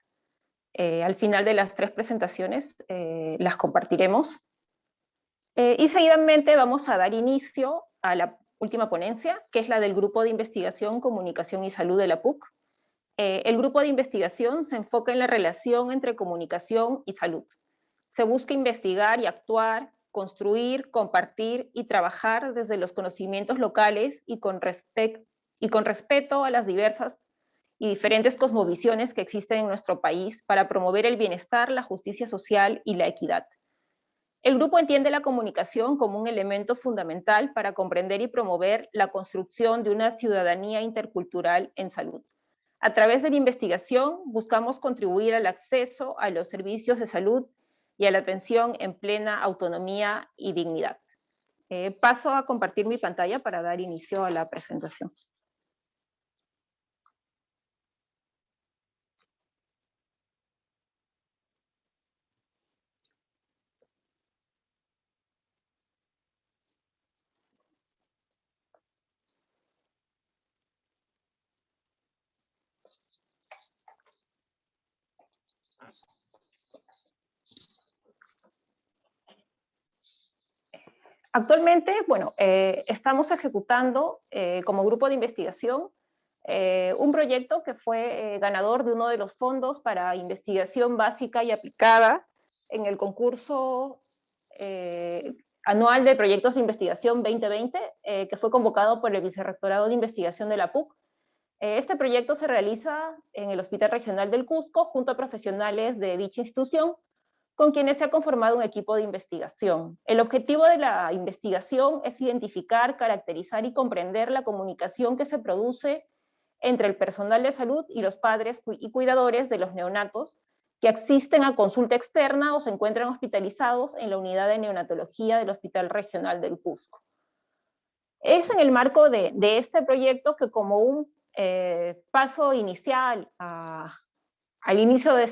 Al final de las 3 presentaciones las compartiremos. Y seguidamente vamos a dar inicio a la última ponencia, que es la del Grupo de Investigación, Comunicación y Salud de la PUC. El grupo de investigación se enfoca en la relación entre comunicación y salud. Se busca investigar y actuar, construir, compartir y trabajar desde los conocimientos locales y con respeto a las diversas y diferentes cosmovisiones que existen en nuestro país para promover el bienestar, la justicia social y la equidad. El grupo entiende la comunicación como un elemento fundamental para comprender y promover la construcción de una ciudadanía intercultural en salud. A través de la investigación buscamos contribuir al acceso a los servicios de salud y a la atención en plena autonomía y dignidad. Paso a compartir mi pantalla para dar inicio a la presentación. Actualmente, bueno, estamos ejecutando como grupo de investigación un proyecto que fue ganador de uno de los fondos para investigación básica y aplicada en el concurso anual de proyectos de investigación 2020, que fue convocado por el Vicerrectorado de Investigación de la PUC. Este proyecto se realiza en el Hospital Regional del Cusco junto a profesionales de dicha institución, con quienes se ha conformado un equipo de investigación. El objetivo de la investigación es identificar, caracterizar y comprender la comunicación que se produce entre el personal de salud y los padres y cuidadores de los neonatos que asisten a consulta externa o se encuentran hospitalizados en la unidad de neonatología del Hospital Regional del Cusco. Es en el marco de este proyecto que, como un paso inicial al inicio de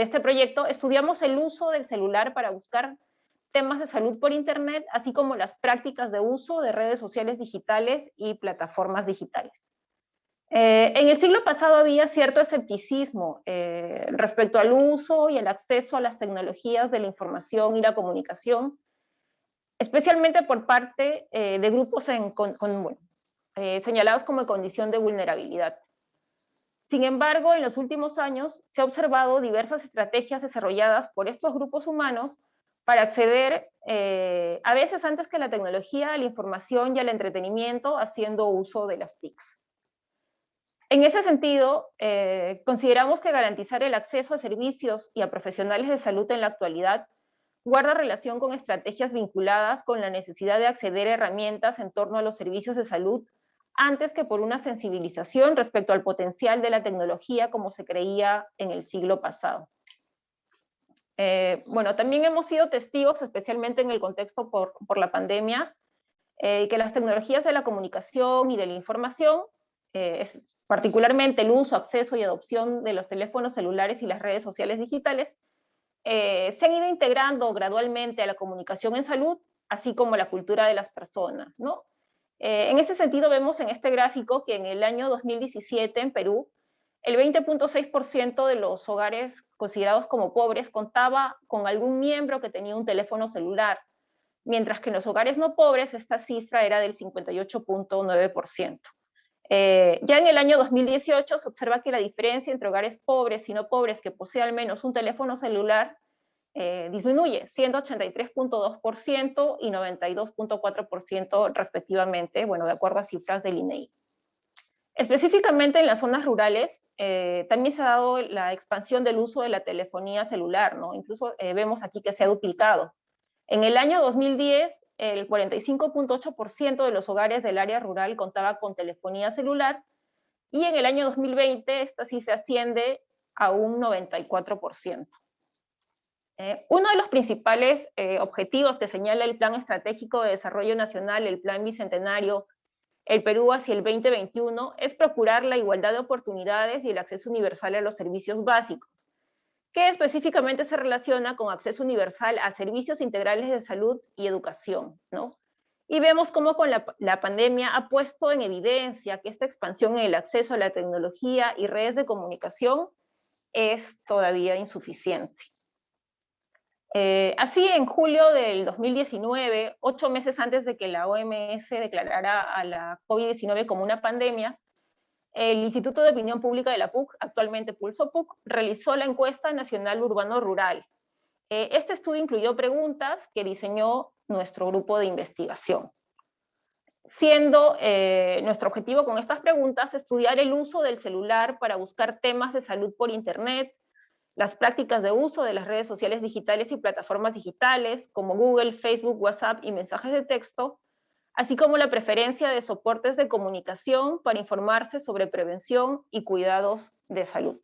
este proyecto, estudiamos el uso del celular para buscar temas de salud por internet, así como las prácticas de uso de redes sociales digitales y plataformas digitales. En el siglo pasado había cierto escepticismo respecto al uso y el acceso a las tecnologías de la información y la comunicación, especialmente por parte de grupos señalados como en condición de vulnerabilidad. Sin embargo, en los últimos años se ha observado diversas estrategias desarrolladas por estos grupos humanos para acceder, a veces antes que la tecnología, a la información y al entretenimiento, haciendo uso de las TICs. En ese sentido, consideramos que garantizar el acceso a servicios y a profesionales de salud en la actualidad guarda relación con estrategias vinculadas con la necesidad de acceder a herramientas en torno a los servicios de salud antes que por una sensibilización respecto al potencial de la tecnología como se creía en el siglo pasado. Bueno, también hemos sido testigos, especialmente en el contexto por la pandemia, que las tecnologías de la comunicación y de la información, particularmente el uso, acceso y adopción de los teléfonos celulares y las redes sociales digitales, se han ido integrando gradualmente a la comunicación en salud, así como a la cultura de las personas, ¿no? En ese sentido vemos en este gráfico que en el año 2017 en Perú, el 20.6% de los hogares considerados como pobres contaba con algún miembro que tenía un teléfono celular, mientras que en los hogares no pobres esta cifra era del 58.9%. Ya en el año 2018 se observa que la diferencia entre hogares pobres y no pobres que poseen al menos un teléfono celular disminuye, siendo 83.2% y 92.4% respectivamente, bueno, de acuerdo a cifras del INEI. Específicamente en las zonas rurales, también se ha dado la expansión del uso de la telefonía celular, ¿no? Incluso vemos aquí que se ha duplicado. En el año 2010, el 45.8% de los hogares del área rural contaba con telefonía celular, y en el año 2020 esta cifra asciende a un 94%. Uno de los principales objetivos que señala el Plan Estratégico de Desarrollo Nacional, el Plan Bicentenario, el Perú hacia el 2021, es procurar la igualdad de oportunidades y el acceso universal a los servicios básicos, que específicamente se relaciona con acceso universal a servicios integrales de salud y educación, ¿no? Y vemos cómo con la pandemia ha puesto en evidencia que esta expansión en el acceso a la tecnología y redes de comunicación es todavía insuficiente. Así, en julio del 2019, 8 meses antes de que la OMS declarara a la COVID-19 como una pandemia, el Instituto de Opinión Pública de la PUC, actualmente Pulso PUC, realizó la encuesta nacional urbano-rural. Este estudio incluyó preguntas que diseñó nuestro grupo de investigación, siendo nuestro objetivo con estas preguntas estudiar el uso del celular para buscar temas de salud por Internet, las prácticas de uso de las redes sociales digitales y plataformas digitales como Google, Facebook, WhatsApp y mensajes de texto, así como la preferencia de soportes de comunicación para informarse sobre prevención y cuidados de salud.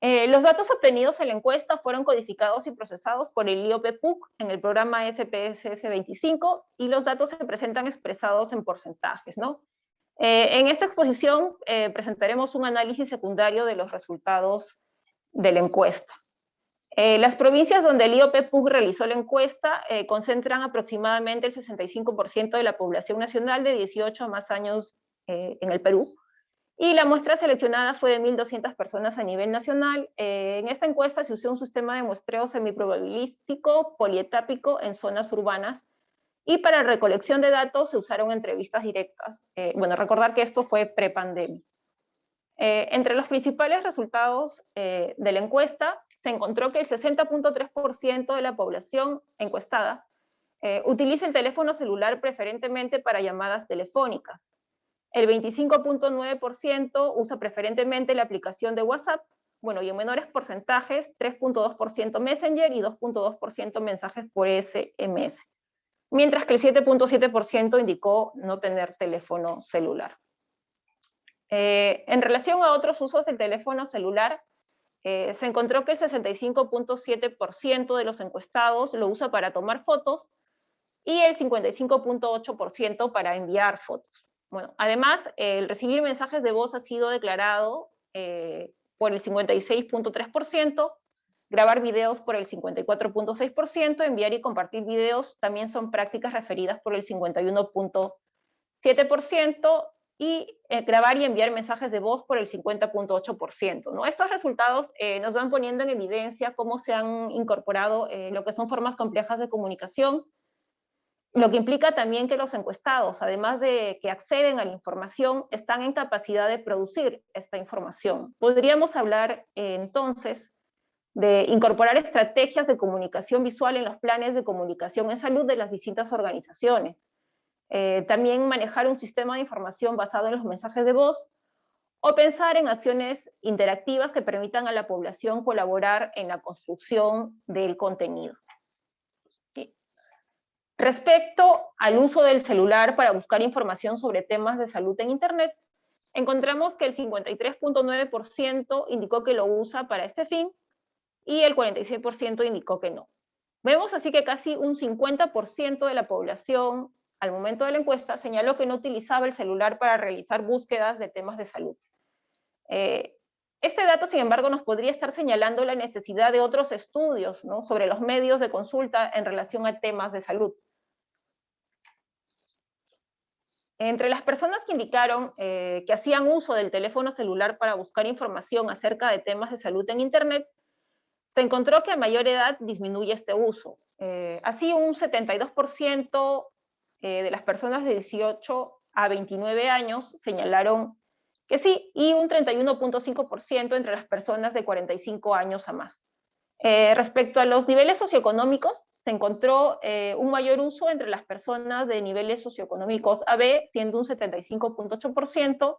Los datos obtenidos en la encuesta fueron codificados y procesados por el IOP-PUC en el programa SPSS 25 y los datos se presentan expresados en porcentajes, ¿no? En esta exposición presentaremos un análisis secundario de los resultados de la encuesta. Las provincias donde el IOP-PUC realizó la encuesta concentran aproximadamente el 65% de la población nacional de 18 a más años en el Perú, y la muestra seleccionada fue de 1.200 personas a nivel nacional. En esta encuesta se usó un sistema de muestreo semiprobabilístico polietápico en zonas urbanas, y para recolección de datos se usaron entrevistas directas. Bueno, recordar que esto fue prepandemia. Entre los principales resultados de la encuesta, se encontró que el 60.3% de la población encuestada utiliza el teléfono celular preferentemente para llamadas telefónicas. El 25.9% usa preferentemente la aplicación de WhatsApp, bueno, y en menores porcentajes, 3.2% Messenger y 2.2% mensajes por SMS, mientras que el 7.7% indicó no tener teléfono celular. En relación a otros usos del teléfono celular, se encontró que el 65.7% de los encuestados lo usa para tomar fotos y el 55.8% para enviar fotos. Bueno, además, el recibir mensajes de voz ha sido declarado por el 56.3%, grabar videos por el 54.6%, enviar y compartir videos también son prácticas referidas por el 51.7%, y grabar y enviar mensajes de voz por el 50.8%, ¿no? Estos resultados nos van poniendo en evidencia cómo se han incorporado lo que son formas complejas de comunicación, lo que implica también que los encuestados, además de que acceden a la información, están en capacidad de producir esta información. Podríamos hablar entonces de incorporar estrategias de comunicación visual en los planes de comunicación en salud de las distintas organizaciones. También manejar un sistema de información basado en los mensajes de voz, o pensar en acciones interactivas que permitan a la población colaborar en la construcción del contenido. Respecto al uso del celular para buscar información sobre temas de salud en Internet, encontramos que el 53.9% indicó que lo usa para este fin y el 46% indicó que no. Vemos así que casi un 50% de la población al momento de la encuesta señaló que no utilizaba el celular para realizar búsquedas de temas de salud. Este dato, sin embargo, nos podría estar señalando la necesidad de otros estudios, ¿no?, sobre los medios de consulta en relación a temas de salud. Entre las personas que indicaron que hacían uso del teléfono celular para buscar información acerca de temas de salud en Internet, se encontró que a mayor edad disminuye este uso. Así, un 72% de las personas de 18 a 29 años señalaron que sí, y un 31.5% entre las personas de 45 años a más. Respecto a los niveles socioeconómicos, se encontró un mayor uso entre las personas de niveles socioeconómicos AB, siendo un 75.8%.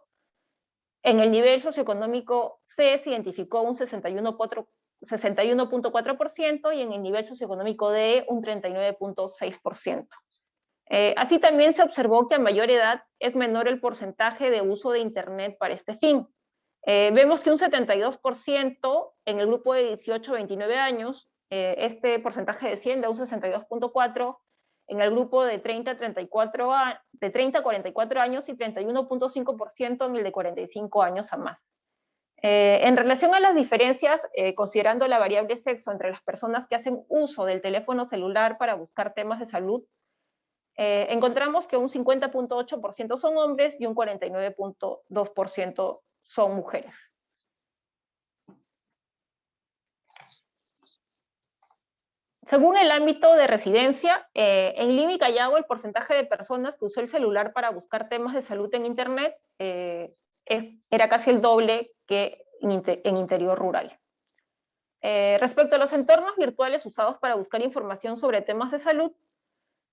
En el nivel socioeconómico C se identificó un 61.4% y en el nivel socioeconómico D un 39.6%. Así también se observó que a mayor edad es menor el porcentaje de uso de Internet para este fin. Vemos que un 72% en el grupo de 18 a 29 años, este porcentaje desciende a un 62.4%, en el grupo de 30 a 44 años y 31.5% en el de 45 años a más. En relación a las diferencias, considerando la variable sexo entre las personas que hacen uso del teléfono celular para buscar temas de salud, encontramos que un 50.8% son hombres y un 49.2% son mujeres. Según el ámbito de residencia, en Lima y Callao el porcentaje de personas que usó el celular para buscar temas de salud en Internet era casi el doble que en interior rural. Respecto a los entornos virtuales usados para buscar información sobre temas de salud,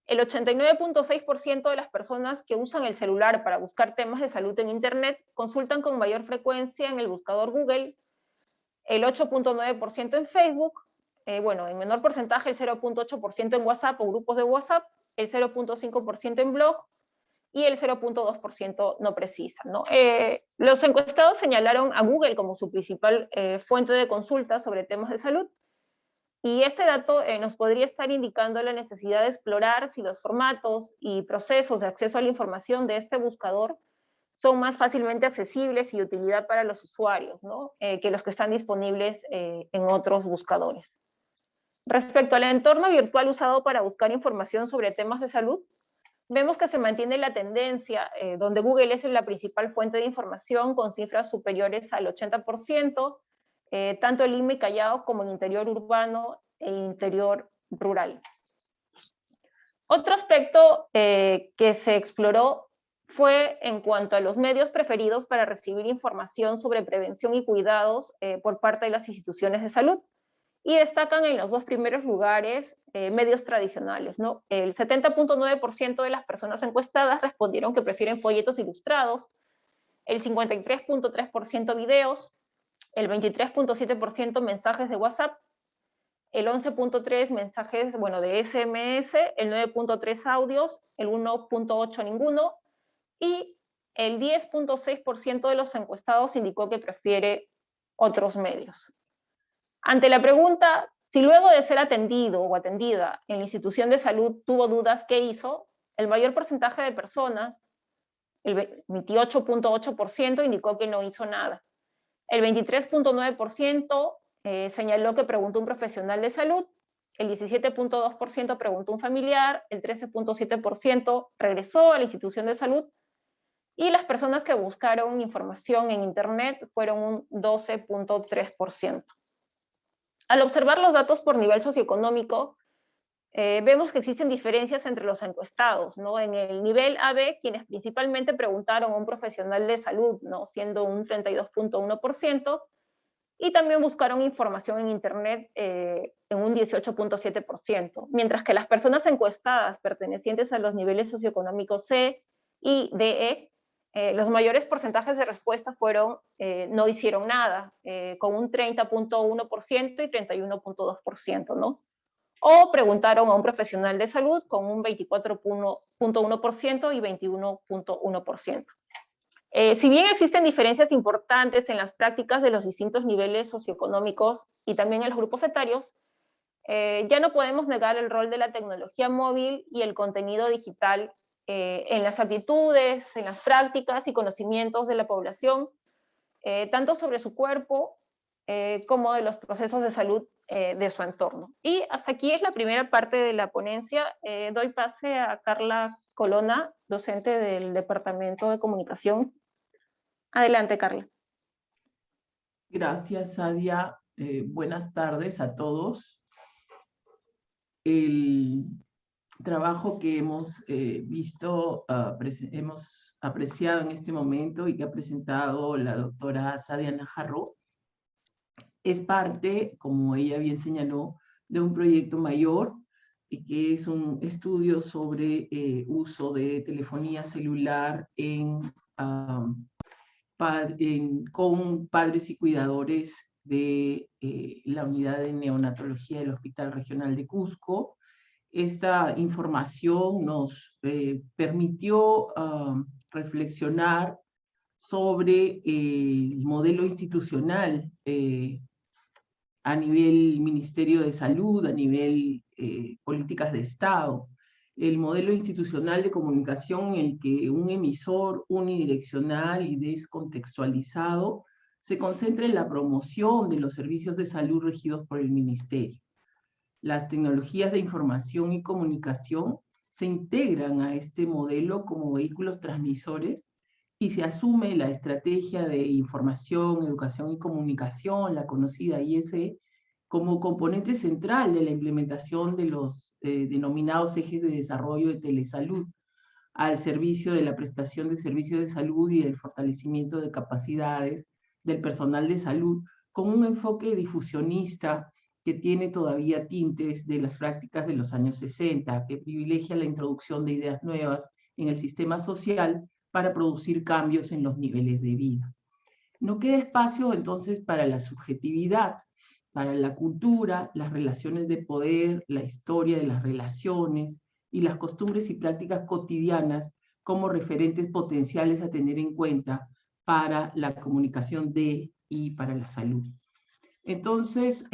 el 89.6% de las personas que usan el celular para buscar temas de salud en Internet consultan con mayor frecuencia en el buscador Google, el 8.9% en Facebook, en menor porcentaje el 0.8% en WhatsApp o grupos de WhatsApp, el 0.5% en blog y el 0.2% no precisa, ¿no? Los encuestados señalaron a Google como su principal fuente de consulta sobre temas de salud, y este dato nos podría estar indicando la necesidad de explorar si los formatos y procesos de acceso a la información de este buscador son más fácilmente accesibles y de utilidad para los usuarios, ¿no? Que los que están disponibles en otros buscadores. Respecto al entorno virtual usado para buscar información sobre temas de salud, vemos que se mantiene la tendencia donde Google es la principal fuente de información con cifras superiores al 80%, tanto en Lima y Callao como en interior urbano e interior rural. Otro aspecto que se exploró fue en cuanto a los medios preferidos para recibir información sobre prevención y cuidados por parte de las instituciones de salud. Y destacan en los dos primeros lugares medios tradicionales, ¿no? El 70.9% de las personas encuestadas respondieron que prefieren folletos ilustrados, el 53.3% videos, el 23.7% mensajes de WhatsApp, el 11.3% mensajes de SMS, el 9.3% audios, el 1.8% ninguno, y el 10.6% de los encuestados indicó que prefiere otros medios. Ante la pregunta, si luego de ser atendido o atendida en la institución de salud tuvo dudas, ¿qué hizo? El mayor porcentaje de personas, el 28.8%, indicó que no hizo nada. El 23.9% señaló que preguntó a un profesional de salud, el 17.2% preguntó a un familiar, el 13.7% regresó a la institución de salud, y las personas que buscaron información en Internet fueron un 12.3%. Al observar los datos por nivel socioeconómico, vemos que existen diferencias entre los encuestados, ¿no? En el nivel AB, quienes principalmente preguntaron a un profesional de salud, ¿no? Siendo un 32.1%, y también buscaron información en Internet en un 18.7%, mientras que las personas encuestadas pertenecientes a los niveles socioeconómicos C y DE, los mayores porcentajes de respuesta fueron no hicieron nada, con un 30.1% y 31.2%, ¿no? O preguntaron a un profesional de salud con un 24.1% y 21.1%. Si bien existen diferencias importantes en las prácticas de los distintos niveles socioeconómicos y también en los grupos etarios, ya no podemos negar el rol de la tecnología móvil y el contenido digital en las actitudes, en las prácticas y conocimientos de la población, tanto sobre su cuerpo como de los procesos de salud de su entorno. Y hasta aquí es la primera parte de la ponencia. Doy pase a Carla Colonna, docente del Departamento de Comunicación. Adelante, Carla. Gracias, Sadia. Buenas tardes a todos. El trabajo que hemos visto, hemos apreciado en este momento y que ha presentado la doctora Sadia Najarro, es parte, como ella bien señaló, de un proyecto mayor, que es un estudio sobre uso de telefonía celular con padres y cuidadores de la unidad de neonatología del Hospital Regional de Cusco. Esta información nos permitió reflexionar sobre el modelo institucional a nivel Ministerio de Salud, a nivel políticas de Estado, el modelo institucional de comunicación en el que un emisor unidireccional y descontextualizado se concentra en la promoción de los servicios de salud regidos por el Ministerio. Las tecnologías de información y comunicación se integran a este modelo como vehículos transmisores y se asume la estrategia de información, educación y comunicación, la conocida ISE, como componente central de la implementación de los denominados ejes de desarrollo de telesalud, al servicio de la prestación de servicios de salud y del fortalecimiento de capacidades del personal de salud, con un enfoque difusionista que tiene todavía tintes de las prácticas de los años 60, que privilegia la introducción de ideas nuevas en el sistema social para producir cambios en los niveles de vida. No queda espacio entonces para la subjetividad, para la cultura, las relaciones de poder, la historia de las relaciones y las costumbres y prácticas cotidianas como referentes potenciales a tener en cuenta para la comunicación de y para la salud. Entonces,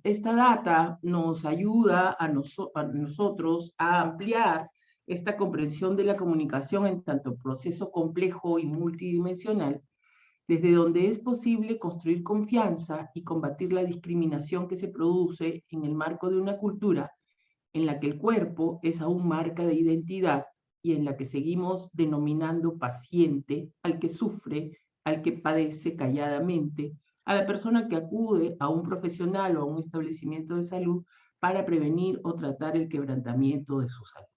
esta data nos ayuda a nosotros a ampliar esta comprensión de la comunicación en tanto proceso complejo y multidimensional, desde donde es posible construir confianza y combatir la discriminación que se produce en el marco de una cultura en la que el cuerpo es aún marca de identidad y en la que seguimos denominando paciente al que sufre, al que padece calladamente, a la persona que acude a un profesional o a un establecimiento de salud para prevenir o tratar el quebrantamiento de su salud.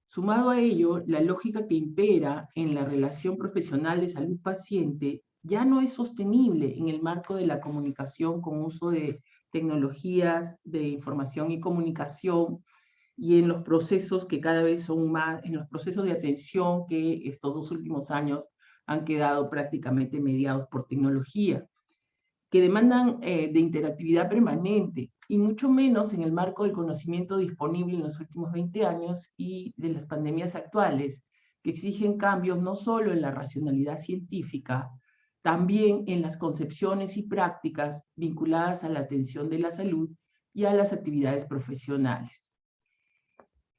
Sumado a ello, la lógica que impera en la relación profesional de salud-paciente ya no es sostenible en el marco de la comunicación con uso de tecnologías de información y comunicación y en los procesos que cada vez son más, en los procesos de atención que estos 2 últimos años han quedado prácticamente mediados por tecnología, que demandan de interactividad permanente, y mucho menos en el marco del conocimiento disponible en los últimos 20 años y de las pandemias actuales, que exigen cambios no solo en la racionalidad científica, también en las concepciones y prácticas vinculadas a la atención de la salud y a las actividades profesionales.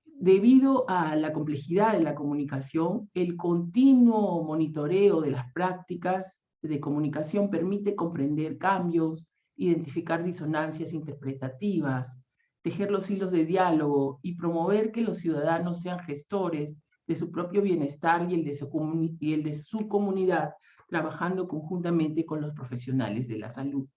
Debido a la complejidad de la comunicación, el continuo monitoreo de las prácticas de comunicación permite comprender cambios, identificar disonancias interpretativas, tejer los hilos de diálogo y promover que los ciudadanos sean gestores de su propio bienestar y el de su comunidad, trabajando conjuntamente con los profesionales de la salud.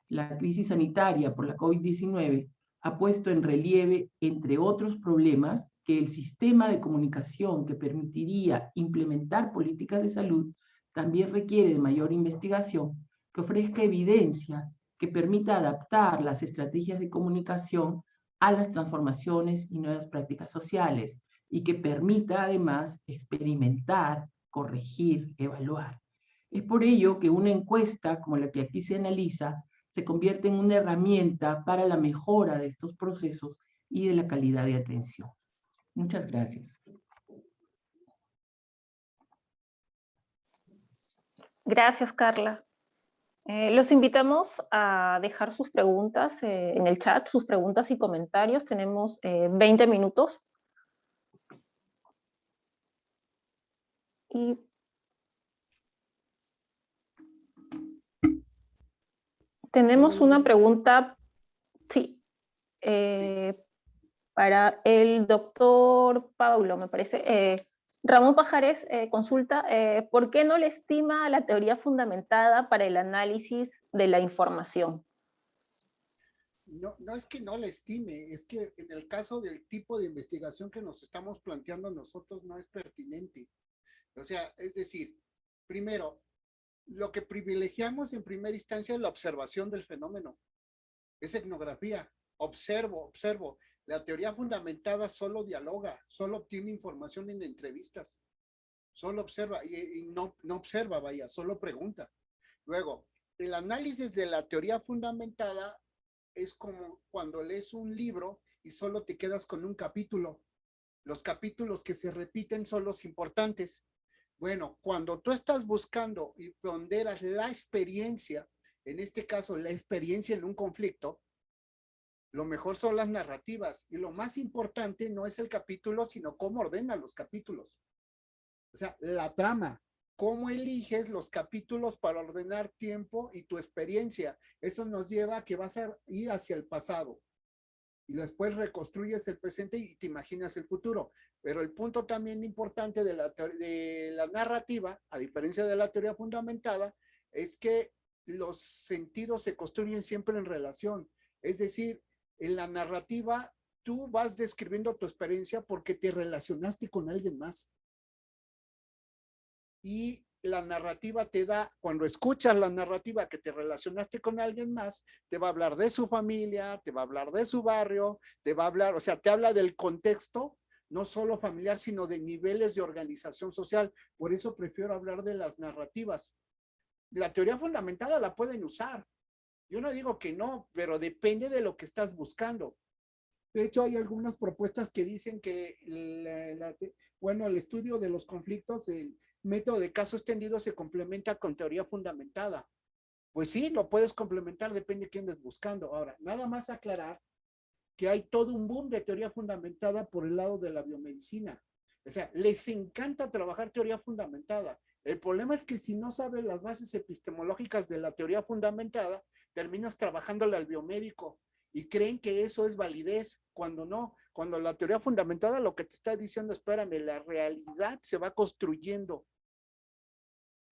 La crisis sanitaria por la COVID-19 ha puesto en relieve, entre otros problemas, que el sistema de comunicación que permitiría implementar políticas de salud también requiere de mayor investigación, que ofrezca evidencia, que permita adaptar las estrategias de comunicación a las transformaciones y nuevas prácticas sociales, y que permita además experimentar, corregir, evaluar. Es por ello que una encuesta como la que aquí se analiza se convierte en una herramienta para la mejora de estos procesos y de la calidad de atención. Muchas gracias. Gracias, Carla. Los invitamos a dejar sus preguntas en el chat, sus preguntas y comentarios. Tenemos 20 minutos. Y tenemos una pregunta, sí, para el doctor Paulo, me parece. Ramón Pajares consulta, ¿por qué no le estima la teoría fundamentada para el análisis de la información? No, no es que no la estime, es que en el caso del tipo de investigación que nos estamos planteando nosotros no es pertinente. O sea, es decir, primero, lo que privilegiamos en primera instancia es la observación del fenómeno. Es etnografía. Observo. La teoría fundamentada solo dialoga, solo obtiene información en entrevistas. Solo observa y no observa, vaya, solo pregunta. Luego, el análisis de la teoría fundamentada es como cuando lees un libro y solo te quedas con un capítulo. Los capítulos que se repiten son los importantes. Bueno, cuando tú estás buscando y ponderas la experiencia, en este caso la experiencia en un conflicto, lo mejor son las narrativas y lo más importante no es el capítulo, sino cómo ordenas los capítulos. O sea, la trama, cómo eliges los capítulos para ordenar tiempo y tu experiencia. Eso nos lleva a que vas a ir hacia el pasado y después reconstruyes el presente y te imaginas el futuro. Pero el punto también importante de la narrativa, a diferencia de la teoría fundamentada, es que los sentidos se construyen siempre en relación. Es decir, en la narrativa tú vas describiendo tu experiencia porque te relacionaste con alguien más. Y la narrativa te da, cuando escuchas la narrativa que te relacionaste con alguien más, te va a hablar de su familia, te va a hablar de su barrio, te va a hablar, o sea, te habla del contexto, no solo familiar, sino de niveles de organización social. Por eso prefiero hablar de las narrativas. La teoría fundamentada la pueden usar. Yo no digo que no, pero depende de lo que estás buscando. De hecho, hay algunas propuestas que dicen que el estudio de los conflictos, el método de caso extendido se complementa con teoría fundamentada. Pues sí, lo puedes complementar, depende de quién estés buscando. Ahora, nada más aclarar que hay todo un boom de teoría fundamentada por el lado de la biomedicina. O sea, les encanta trabajar teoría fundamentada. El problema es que si no sabes las bases epistemológicas de la teoría fundamentada, terminas trabajándole al biomédico y creen que eso es validez, cuando no. Cuando la teoría fundamentada lo que te está diciendo, espérame, la realidad se va construyendo.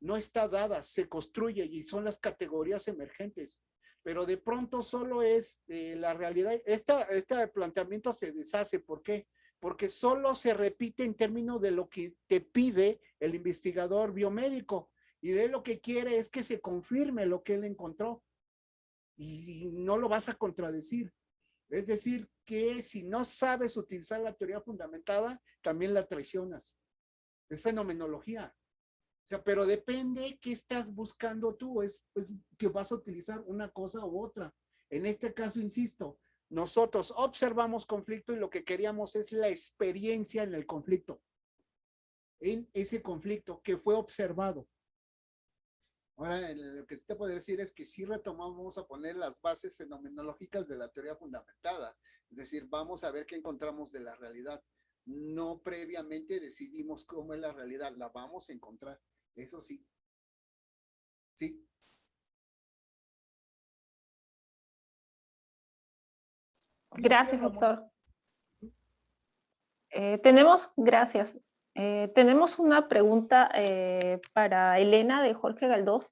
No está dada, se construye y son las categorías emergentes. Pero de pronto solo es la realidad. Este planteamiento se deshace. ¿Por qué? Porque solo se repite en términos de lo que te pide el investigador biomédico. Y él lo que quiere es que se confirme lo que él encontró. Y no lo vas a contradecir. Es decir, que si no sabes utilizar la teoría fundamentada, también la traicionas. Es fenomenología. O sea, pero depende qué estás buscando tú, es que vas a utilizar una cosa u otra. En este caso, insisto, nosotros observamos conflicto y lo que queríamos es la experiencia en el conflicto, en ese conflicto que fue observado. Ahora, lo que sí te puedo decir es que sí retomamos a poner las bases fenomenológicas de la teoría fundamentada. Es decir, vamos a ver qué encontramos de la realidad. No previamente decidimos cómo es la realidad, la vamos a encontrar. Eso sí. Sí. Sí, Gracias, Ramón. doctor. Gracias. Tenemos una pregunta para Elena de Jorge Galdós.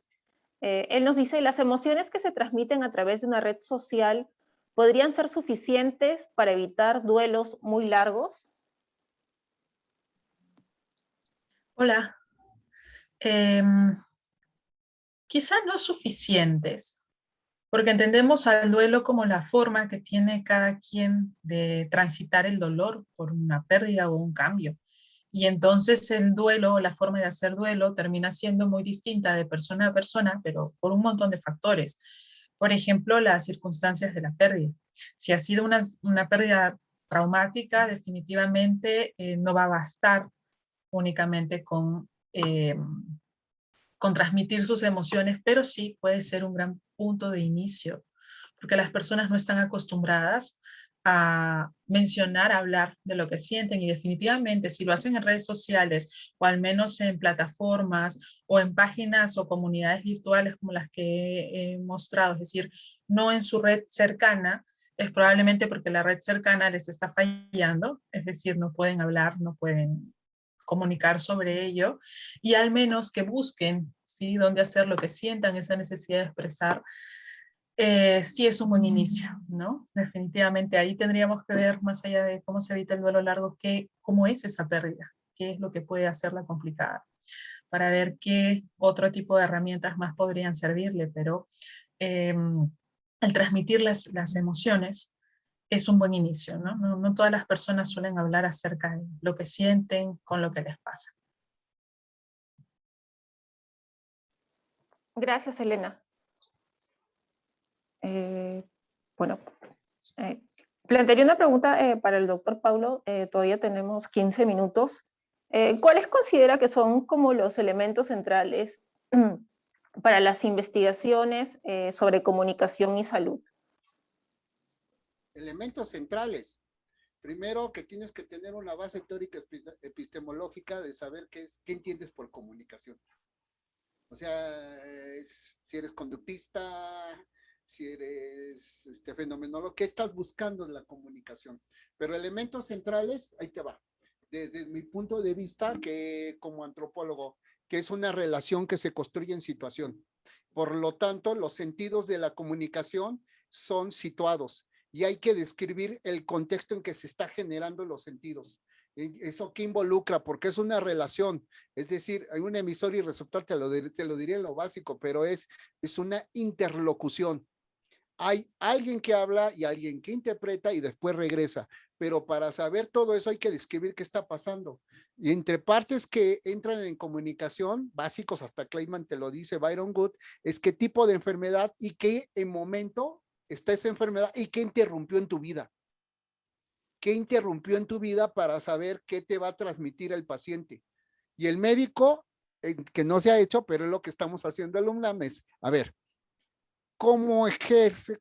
Él nos dice, ¿las emociones que se transmiten a través de una red social podrían ser suficientes para evitar duelos muy largos? Hola. Quizás no suficientes, porque entendemos al duelo como la forma que tiene cada quien de transitar el dolor por una pérdida o un cambio. Y entonces el duelo, la forma de hacer duelo, termina siendo muy distinta de persona a persona, pero por un montón de factores. Por ejemplo, las circunstancias de la pérdida. Si ha sido una pérdida traumática, definitivamente no va a bastar únicamente con transmitir sus emociones, pero sí puede ser un gran punto de inicio, porque las personas no están acostumbradas a mencionar, a hablar de lo que sienten, y definitivamente si lo hacen en redes sociales o al menos en plataformas o en páginas o comunidades virtuales como las que he mostrado, es decir, no en su red cercana, es probablemente porque la red cercana les está fallando, es decir, no pueden hablar, no pueden comunicar sobre ello, y al menos que busquen, ¿sí?, dónde hacer lo que sientan, esa necesidad de expresar. Sí es un buen inicio, ¿no? Definitivamente ahí tendríamos que ver, más allá de cómo se evita el duelo largo, cómo es esa pérdida, qué es lo que puede hacerla complicada, para ver qué otro tipo de herramientas más podrían servirle, pero el transmitir las emociones es un buen inicio, ¿no? No todas las personas suelen hablar acerca de lo que sienten con lo que les pasa. Gracias, Elena. Bueno, plantearía una pregunta para el doctor Paulo. Todavía tenemos 15 minutos. ¿Cuáles considera que son como los elementos centrales para las investigaciones sobre comunicación y salud? Elementos centrales. Primero, que tienes que tener una base teórica epistemológica de saber qué entiendes por comunicación. O sea, si eres conductista, si eres fenomenólogo, ¿qué estás buscando en la comunicación? Pero elementos centrales, ahí te va. Desde mi punto de vista, que como antropólogo, que es una relación que se construye en situación. Por lo tanto, los sentidos de la comunicación son situados y hay que describir el contexto en que se está generando los sentidos. ¿Eso qué involucra? Porque es una relación, es decir, hay un emisor y receptor, te lo diré en lo básico, pero es una interlocución. Hay alguien que habla y alguien que interpreta y después regresa, pero para saber todo eso hay que describir qué está pasando. Y entre partes que entran en comunicación, básicos, hasta Clayman te lo dice, Byron Good, es qué tipo de enfermedad y qué en momento está esa enfermedad y qué interrumpió en tu vida. ¿Qué interrumpió en tu vida para saber qué te va a transmitir el paciente? Y el médico, que no se ha hecho, pero es lo que estamos haciendo el UNAM, es, a ver, ¿cómo ejerce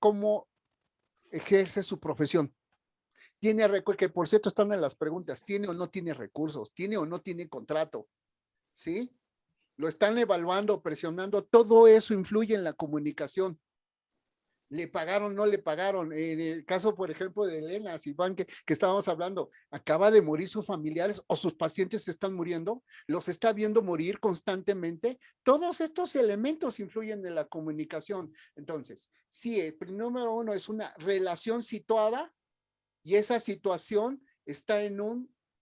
su profesión? Tiene recursos, que por cierto están en las preguntas, ¿tiene o no tiene recursos? ¿Tiene o no tiene contrato? ¿Sí? Lo están evaluando, presionando, todo eso influye en la comunicación. ¿Le pagaron, no le pagaron? En el caso, por ejemplo, de Elena Iván, que estábamos hablando, acaba de morir sus familiares o sus pacientes se están muriendo, los está viendo morir constantemente. Todos estos elementos influyen en la comunicación. Entonces, sí, el número uno es una relación situada y esa situación está en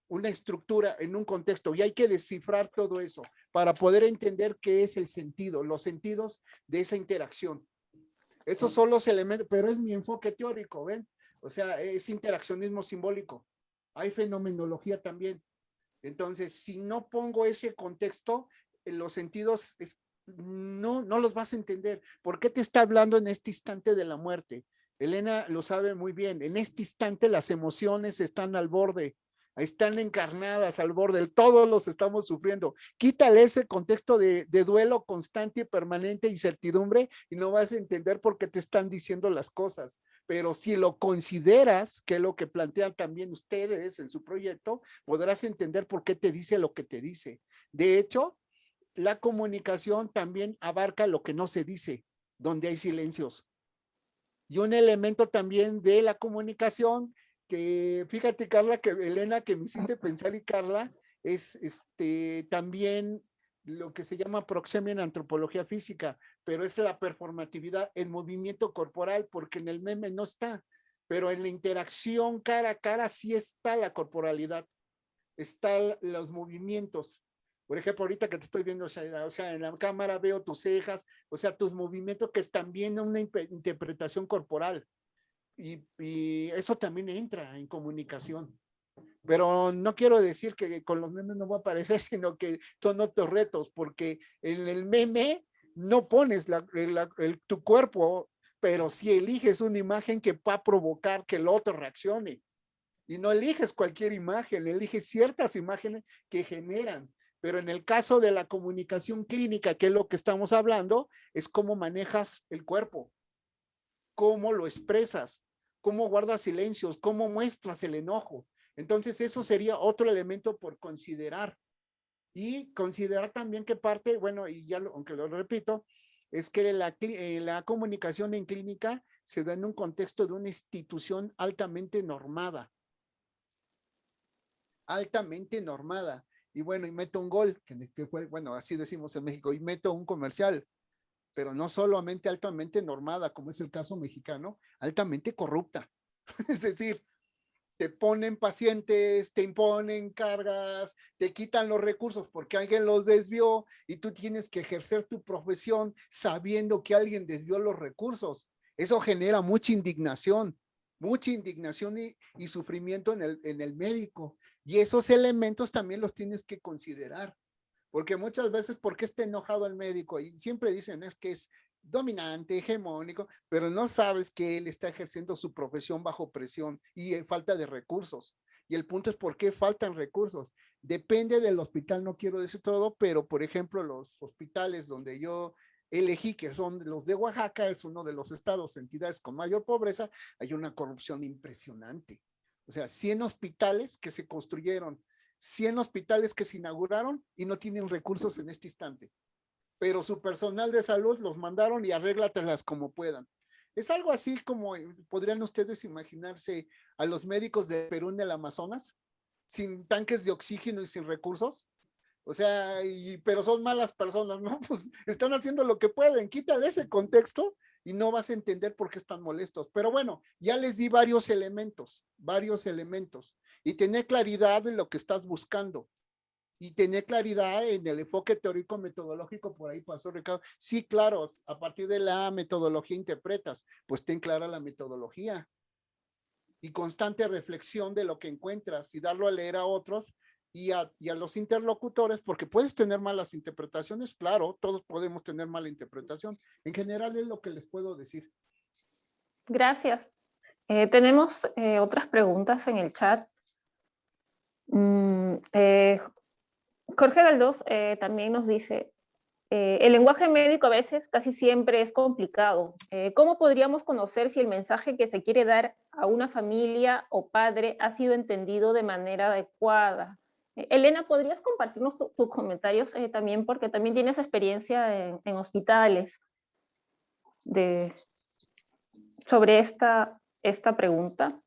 una estructura, en un contexto, y hay que descifrar todo eso para poder entender qué es el sentido, los sentidos de esa interacción. Esos son los elementos, pero es mi enfoque teórico, ¿ven? O sea, es interaccionismo simbólico. Hay fenomenología también. Entonces, si no pongo ese contexto, los sentidos no los vas a entender. ¿Por qué te está hablando en este instante de la muerte? Elena lo sabe muy bien. En este instante las emociones están al borde, están encarnadas al borde, todos los estamos sufriendo. Quítale ese contexto de duelo constante y permanente, incertidumbre, y no vas a entender por qué te están diciendo las cosas. Pero si lo consideras, que es lo que plantean también ustedes en su proyecto, podrás entender por qué te dice lo que te dice. De hecho, la comunicación también abarca lo que no se dice, donde hay silencios. Y un elemento también de la comunicación que, fíjate, Carla, que Elena, que me hiciste pensar, y Carla, es también lo que se llama proxemia en antropología física, pero es la performatividad, el movimiento corporal, porque en el meme no está, pero en la interacción cara a cara sí está la corporalidad, están los movimientos. Por ejemplo, ahorita que te estoy viendo, o sea, en la cámara veo tus cejas, o sea, tus movimientos, que es también una interpretación corporal. Y eso también entra en comunicación. Pero no quiero decir que con los memes no va a aparecer, sino que son otros retos, porque en el meme no pones tu cuerpo, pero si eliges una imagen que va a provocar que el otro reaccione. Y no eliges cualquier imagen, eliges ciertas imágenes que generan. Pero en el caso de la comunicación clínica, que es lo que estamos hablando, es cómo manejas el cuerpo, cómo lo expresas, cómo guardas silencios, cómo muestras el enojo. Entonces eso sería otro elemento por considerar. Y considerar también que parte, bueno, y ya aunque lo repito, es que la comunicación en clínica se da en un contexto de una institución altamente normada. Altamente normada. Y bueno, y meto un gol, que fue, bueno, así decimos en México, y meto un comercial, pero no solamente altamente normada, como es el caso mexicano, altamente corrupta. Es decir, te ponen pacientes, te imponen cargas, te quitan los recursos porque alguien los desvió y tú tienes que ejercer tu profesión sabiendo que alguien desvió los recursos. Eso genera mucha indignación y sufrimiento en el médico. Y esos elementos también los tienes que considerar. Porque muchas veces, ¿por qué está enojado el médico? Y siempre dicen es que es dominante, hegemónico, pero no sabes que él está ejerciendo su profesión bajo presión y falta de recursos. Y el punto es por qué faltan recursos. Depende del hospital, no quiero decir todo, pero por ejemplo, los hospitales donde yo elegí, que son los de Oaxaca, es uno de los estados, entidades con mayor pobreza, hay una corrupción impresionante. O sea, 100 hospitales que se construyeron, 100 hospitales que se inauguraron y no tienen recursos en este instante. Pero su personal de salud los mandaron y arréglatelas como puedan. Es algo así como podrían ustedes imaginarse a los médicos de Perú en el Amazonas, sin tanques de oxígeno y sin recursos. O sea, pero son malas personas, ¿no? Pues están haciendo lo que pueden. Quítale ese contexto y no vas a entender por qué están molestos. Pero bueno, ya les di varios elementos. Y tener claridad en lo que estás buscando. Y tener claridad en el enfoque teórico metodológico, por ahí pasó Ricardo. Sí, claro, a partir de la metodología interpretas, pues ten clara la metodología y constante reflexión de lo que encuentras y darlo a leer a otros y a los interlocutores, porque puedes tener malas interpretaciones, claro, todos podemos tener mala interpretación. En general es lo que les puedo decir. Gracias. Tenemos otras preguntas en el chat. Jorge Galdós también nos dice, el lenguaje médico a veces casi siempre es complicado. ¿Cómo podríamos conocer si el mensaje que se quiere dar a una familia o padre ha sido entendido de manera adecuada? Elena, ¿podrías compartirnos tus comentarios también? Porque también tienes experiencia en hospitales sobre esta pregunta.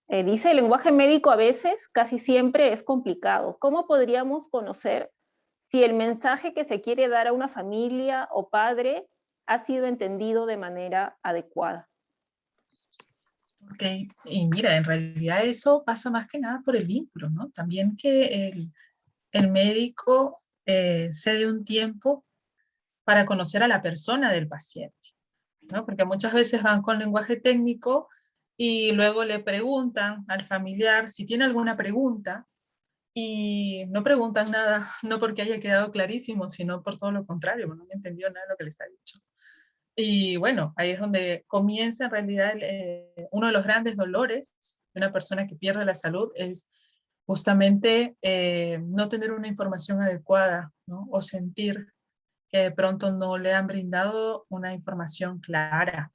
Dice, el lenguaje médico a veces, casi siempre es complicado. ¿Cómo podríamos conocer si el mensaje que se quiere dar a una familia o padre ha sido entendido de manera adecuada? Ok, y mira, en realidad eso pasa más que nada por el vínculo, ¿no? También que el médico se dé un tiempo para conocer a la persona del paciente, ¿no? Porque muchas veces van con lenguaje técnico y luego le preguntan al familiar si tiene alguna pregunta y no preguntan nada, no porque haya quedado clarísimo, sino por todo lo contrario, no entendió nada de lo que les ha dicho. Y bueno, ahí es donde comienza en realidad uno de los grandes dolores de una persona que pierde la salud, es justamente no tener una información adecuada, ¿no? O sentir que de pronto no le han brindado una información clara.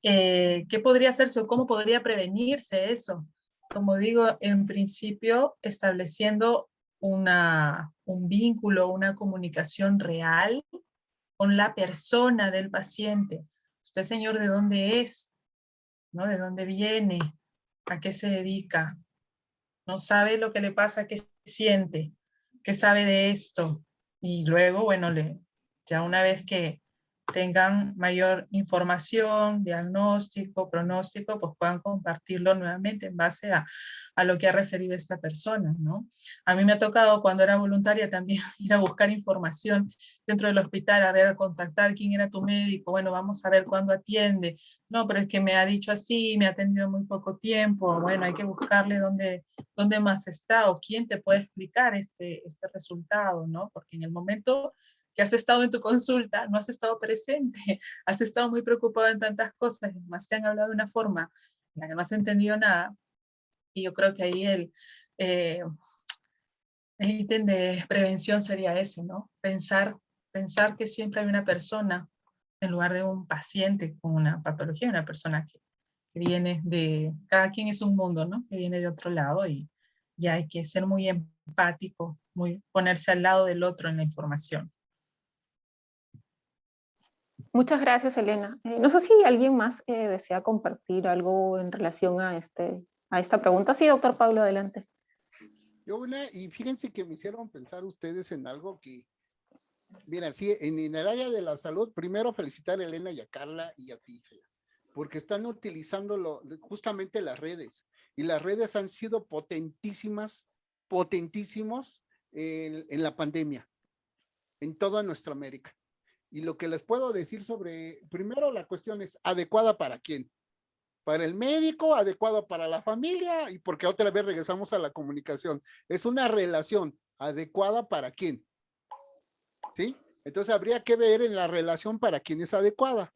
¿Qué podría hacerse o cómo podría prevenirse eso? Como digo, en principio, estableciendo un vínculo, una comunicación real con la persona del paciente. Usted, señor, ¿de dónde es? ¿No? ¿De dónde viene? ¿A qué se dedica? ¿No sabe lo que le pasa? ¿Qué siente? ¿Qué sabe de esto? Y luego, bueno, ya una vez que tengan mayor información, diagnóstico, pronóstico, pues puedan compartirlo nuevamente en base a lo que ha referido esta persona, ¿no? A mí me ha tocado cuando era voluntaria también ir a buscar información dentro del hospital, a ver, a contactar quién era tu médico, bueno, vamos a ver cuándo atiende, no, pero es que me ha dicho así, me ha atendido muy poco tiempo, bueno, hay que buscarle dónde más está o quién te puede explicar este resultado, ¿no? Porque en el momento que has estado en tu consulta, no has estado presente, has estado muy preocupado en tantas cosas, más te han hablado de una forma en la que no has entendido nada, y yo creo que ahí el ítem de prevención sería ese, ¿no? Pensar que siempre hay una persona en lugar de un paciente con una patología, una persona que viene cada quien es un mundo, ¿no? Que viene de otro lado y ya hay que ser muy empático, ponerse al lado del otro en la información. Muchas gracias, Elena. No sé si alguien más desea compartir algo en relación a esta pregunta. Sí, doctor Pablo, adelante. Y fíjense que me hicieron pensar ustedes en algo que, mira, sí, en el área de la salud, primero felicitar a Elena y a Carla y a ti, porque están utilizando justamente las redes, y las redes han sido potentísimos en la pandemia, en toda nuestra América. Y lo que les puedo decir primero la cuestión es, ¿adecuada para quién? Para el médico, adecuado para la familia, y porque otra vez regresamos a la comunicación. Es una relación adecuada para quién, ¿sí? Entonces habría que ver en la relación para quién es adecuada,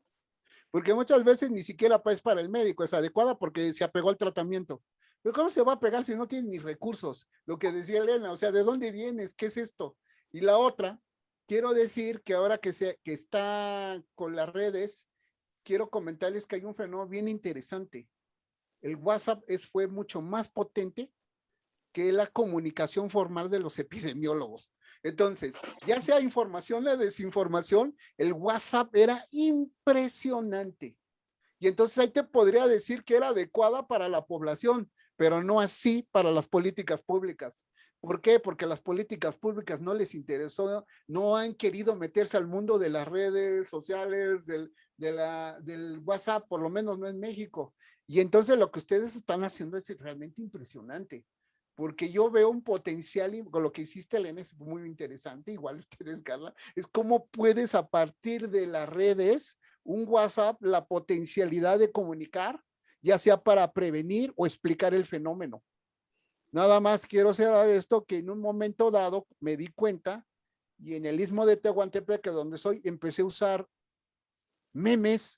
porque muchas veces ni siquiera es para el médico, es adecuada porque se apegó al tratamiento, Pero ¿cómo se va a pegar si no tiene ni recursos? Lo que decía Elena, o sea, ¿de dónde vienes? ¿Qué es esto? Y la otra, quiero decir que ahora que está con las redes, quiero comentarles que hay un fenómeno bien interesante. El WhatsApp fue mucho más potente que la comunicación formal de los epidemiólogos. Entonces, ya sea información o desinformación, el WhatsApp era impresionante. Y entonces ahí te podría decir que era adecuada para la población, pero no así para las políticas públicas. ¿Por qué? Porque las políticas públicas no les interesó, no han querido meterse al mundo de las redes sociales, del WhatsApp, por lo menos no en México. Y entonces lo que ustedes están haciendo es realmente impresionante, porque yo veo un potencial, y con lo que hiciste, Elena, es muy interesante, igual ustedes, Carla, es cómo puedes a partir de las redes, un WhatsApp, la potencialidad de comunicar, ya sea para prevenir o explicar el fenómeno. Nada más quiero cerrar esto, que en un momento dado me di cuenta, y en el Istmo de Tehuantepec, donde soy, empecé a usar memes,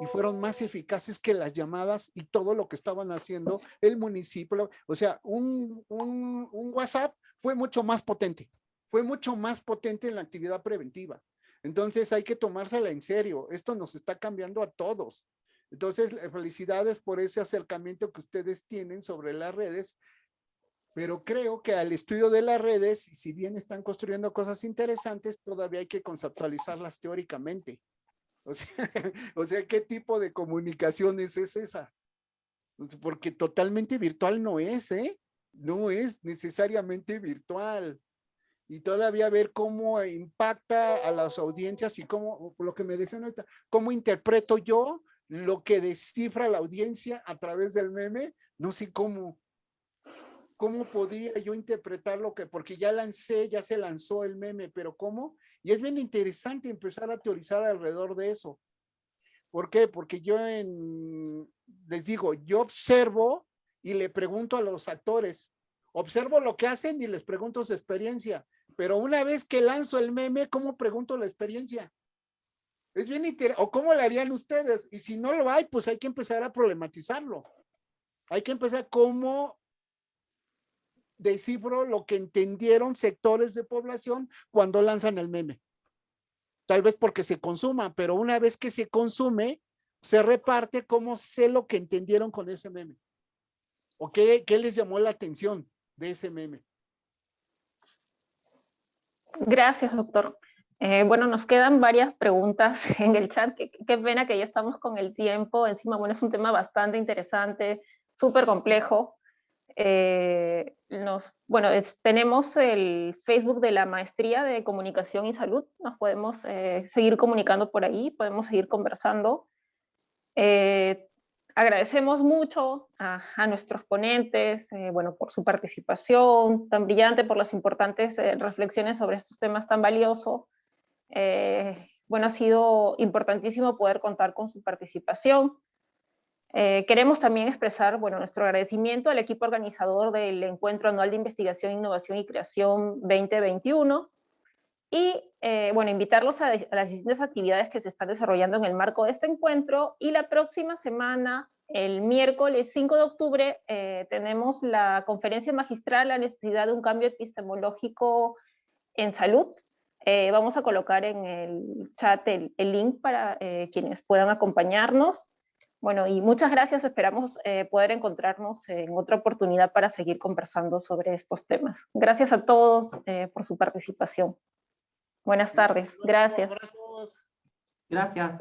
y fueron más eficaces que las llamadas y todo lo que estaban haciendo el municipio. O sea, un WhatsApp fue mucho más potente en la actividad preventiva. Entonces hay que tomársela en serio. Esto nos está cambiando a todos. Entonces, felicidades por ese acercamiento que ustedes tienen sobre las redes, pero creo que al estudio de las redes, si bien están construyendo cosas interesantes, todavía hay que conceptualizarlas teóricamente. O sea, ¿qué tipo de comunicaciones es esa? Porque totalmente virtual no es, ¿eh? No es necesariamente virtual. Y todavía ver cómo impacta a las audiencias y cómo, lo que me decían ahorita, cómo interpreto yo lo que descifra la audiencia a través del meme, no sé cómo podía yo interpretar lo que, porque ya se lanzó el meme, pero ¿cómo? Y es bien interesante empezar a teorizar alrededor de eso. ¿Por qué? Porque les digo, yo observo y le pregunto a los actores, observo lo que hacen y les pregunto su experiencia, pero una vez que lanzo el meme, ¿cómo pregunto la experiencia? Es bien interesante, o ¿cómo lo harían ustedes? Y si no lo hay, pues hay que empezar a problematizarlo. Hay que empezar cómo descifro lo que entendieron sectores de población cuando lanzan el meme. Tal vez porque se consuma, pero una vez que se consume, se reparte, ¿cómo sé lo que entendieron con ese meme? ¿O qué les llamó la atención de ese meme? Gracias, doctor. Bueno, nos quedan varias preguntas en el chat. Qué pena que ya estamos con el tiempo. Encima, bueno, es un tema bastante interesante, súper complejo. Tenemos el Facebook de la Maestría de Comunicación y Salud. Nos podemos seguir comunicando por ahí, podemos seguir conversando. Agradecemos mucho a nuestros ponentes, por su participación tan brillante, por las importantes reflexiones sobre estos temas tan valiosos. Ha sido importantísimo poder contar con su participación. Queremos también expresar nuestro agradecimiento al equipo organizador del Encuentro Anual de Investigación, Innovación y Creación 2021 y invitarlos a las distintas actividades que se están desarrollando en el marco de este encuentro. Y la próxima semana, el miércoles 5 de octubre, tenemos la conferencia magistral La necesidad de un cambio epistemológico en salud. Vamos a colocar en el chat el link para quienes puedan acompañarnos. Bueno, y muchas gracias. Esperamos poder encontrarnos en otra oportunidad para seguir conversando sobre estos temas. Gracias a todos por su participación. Buenas tardes. Gracias. Abrazos. Gracias.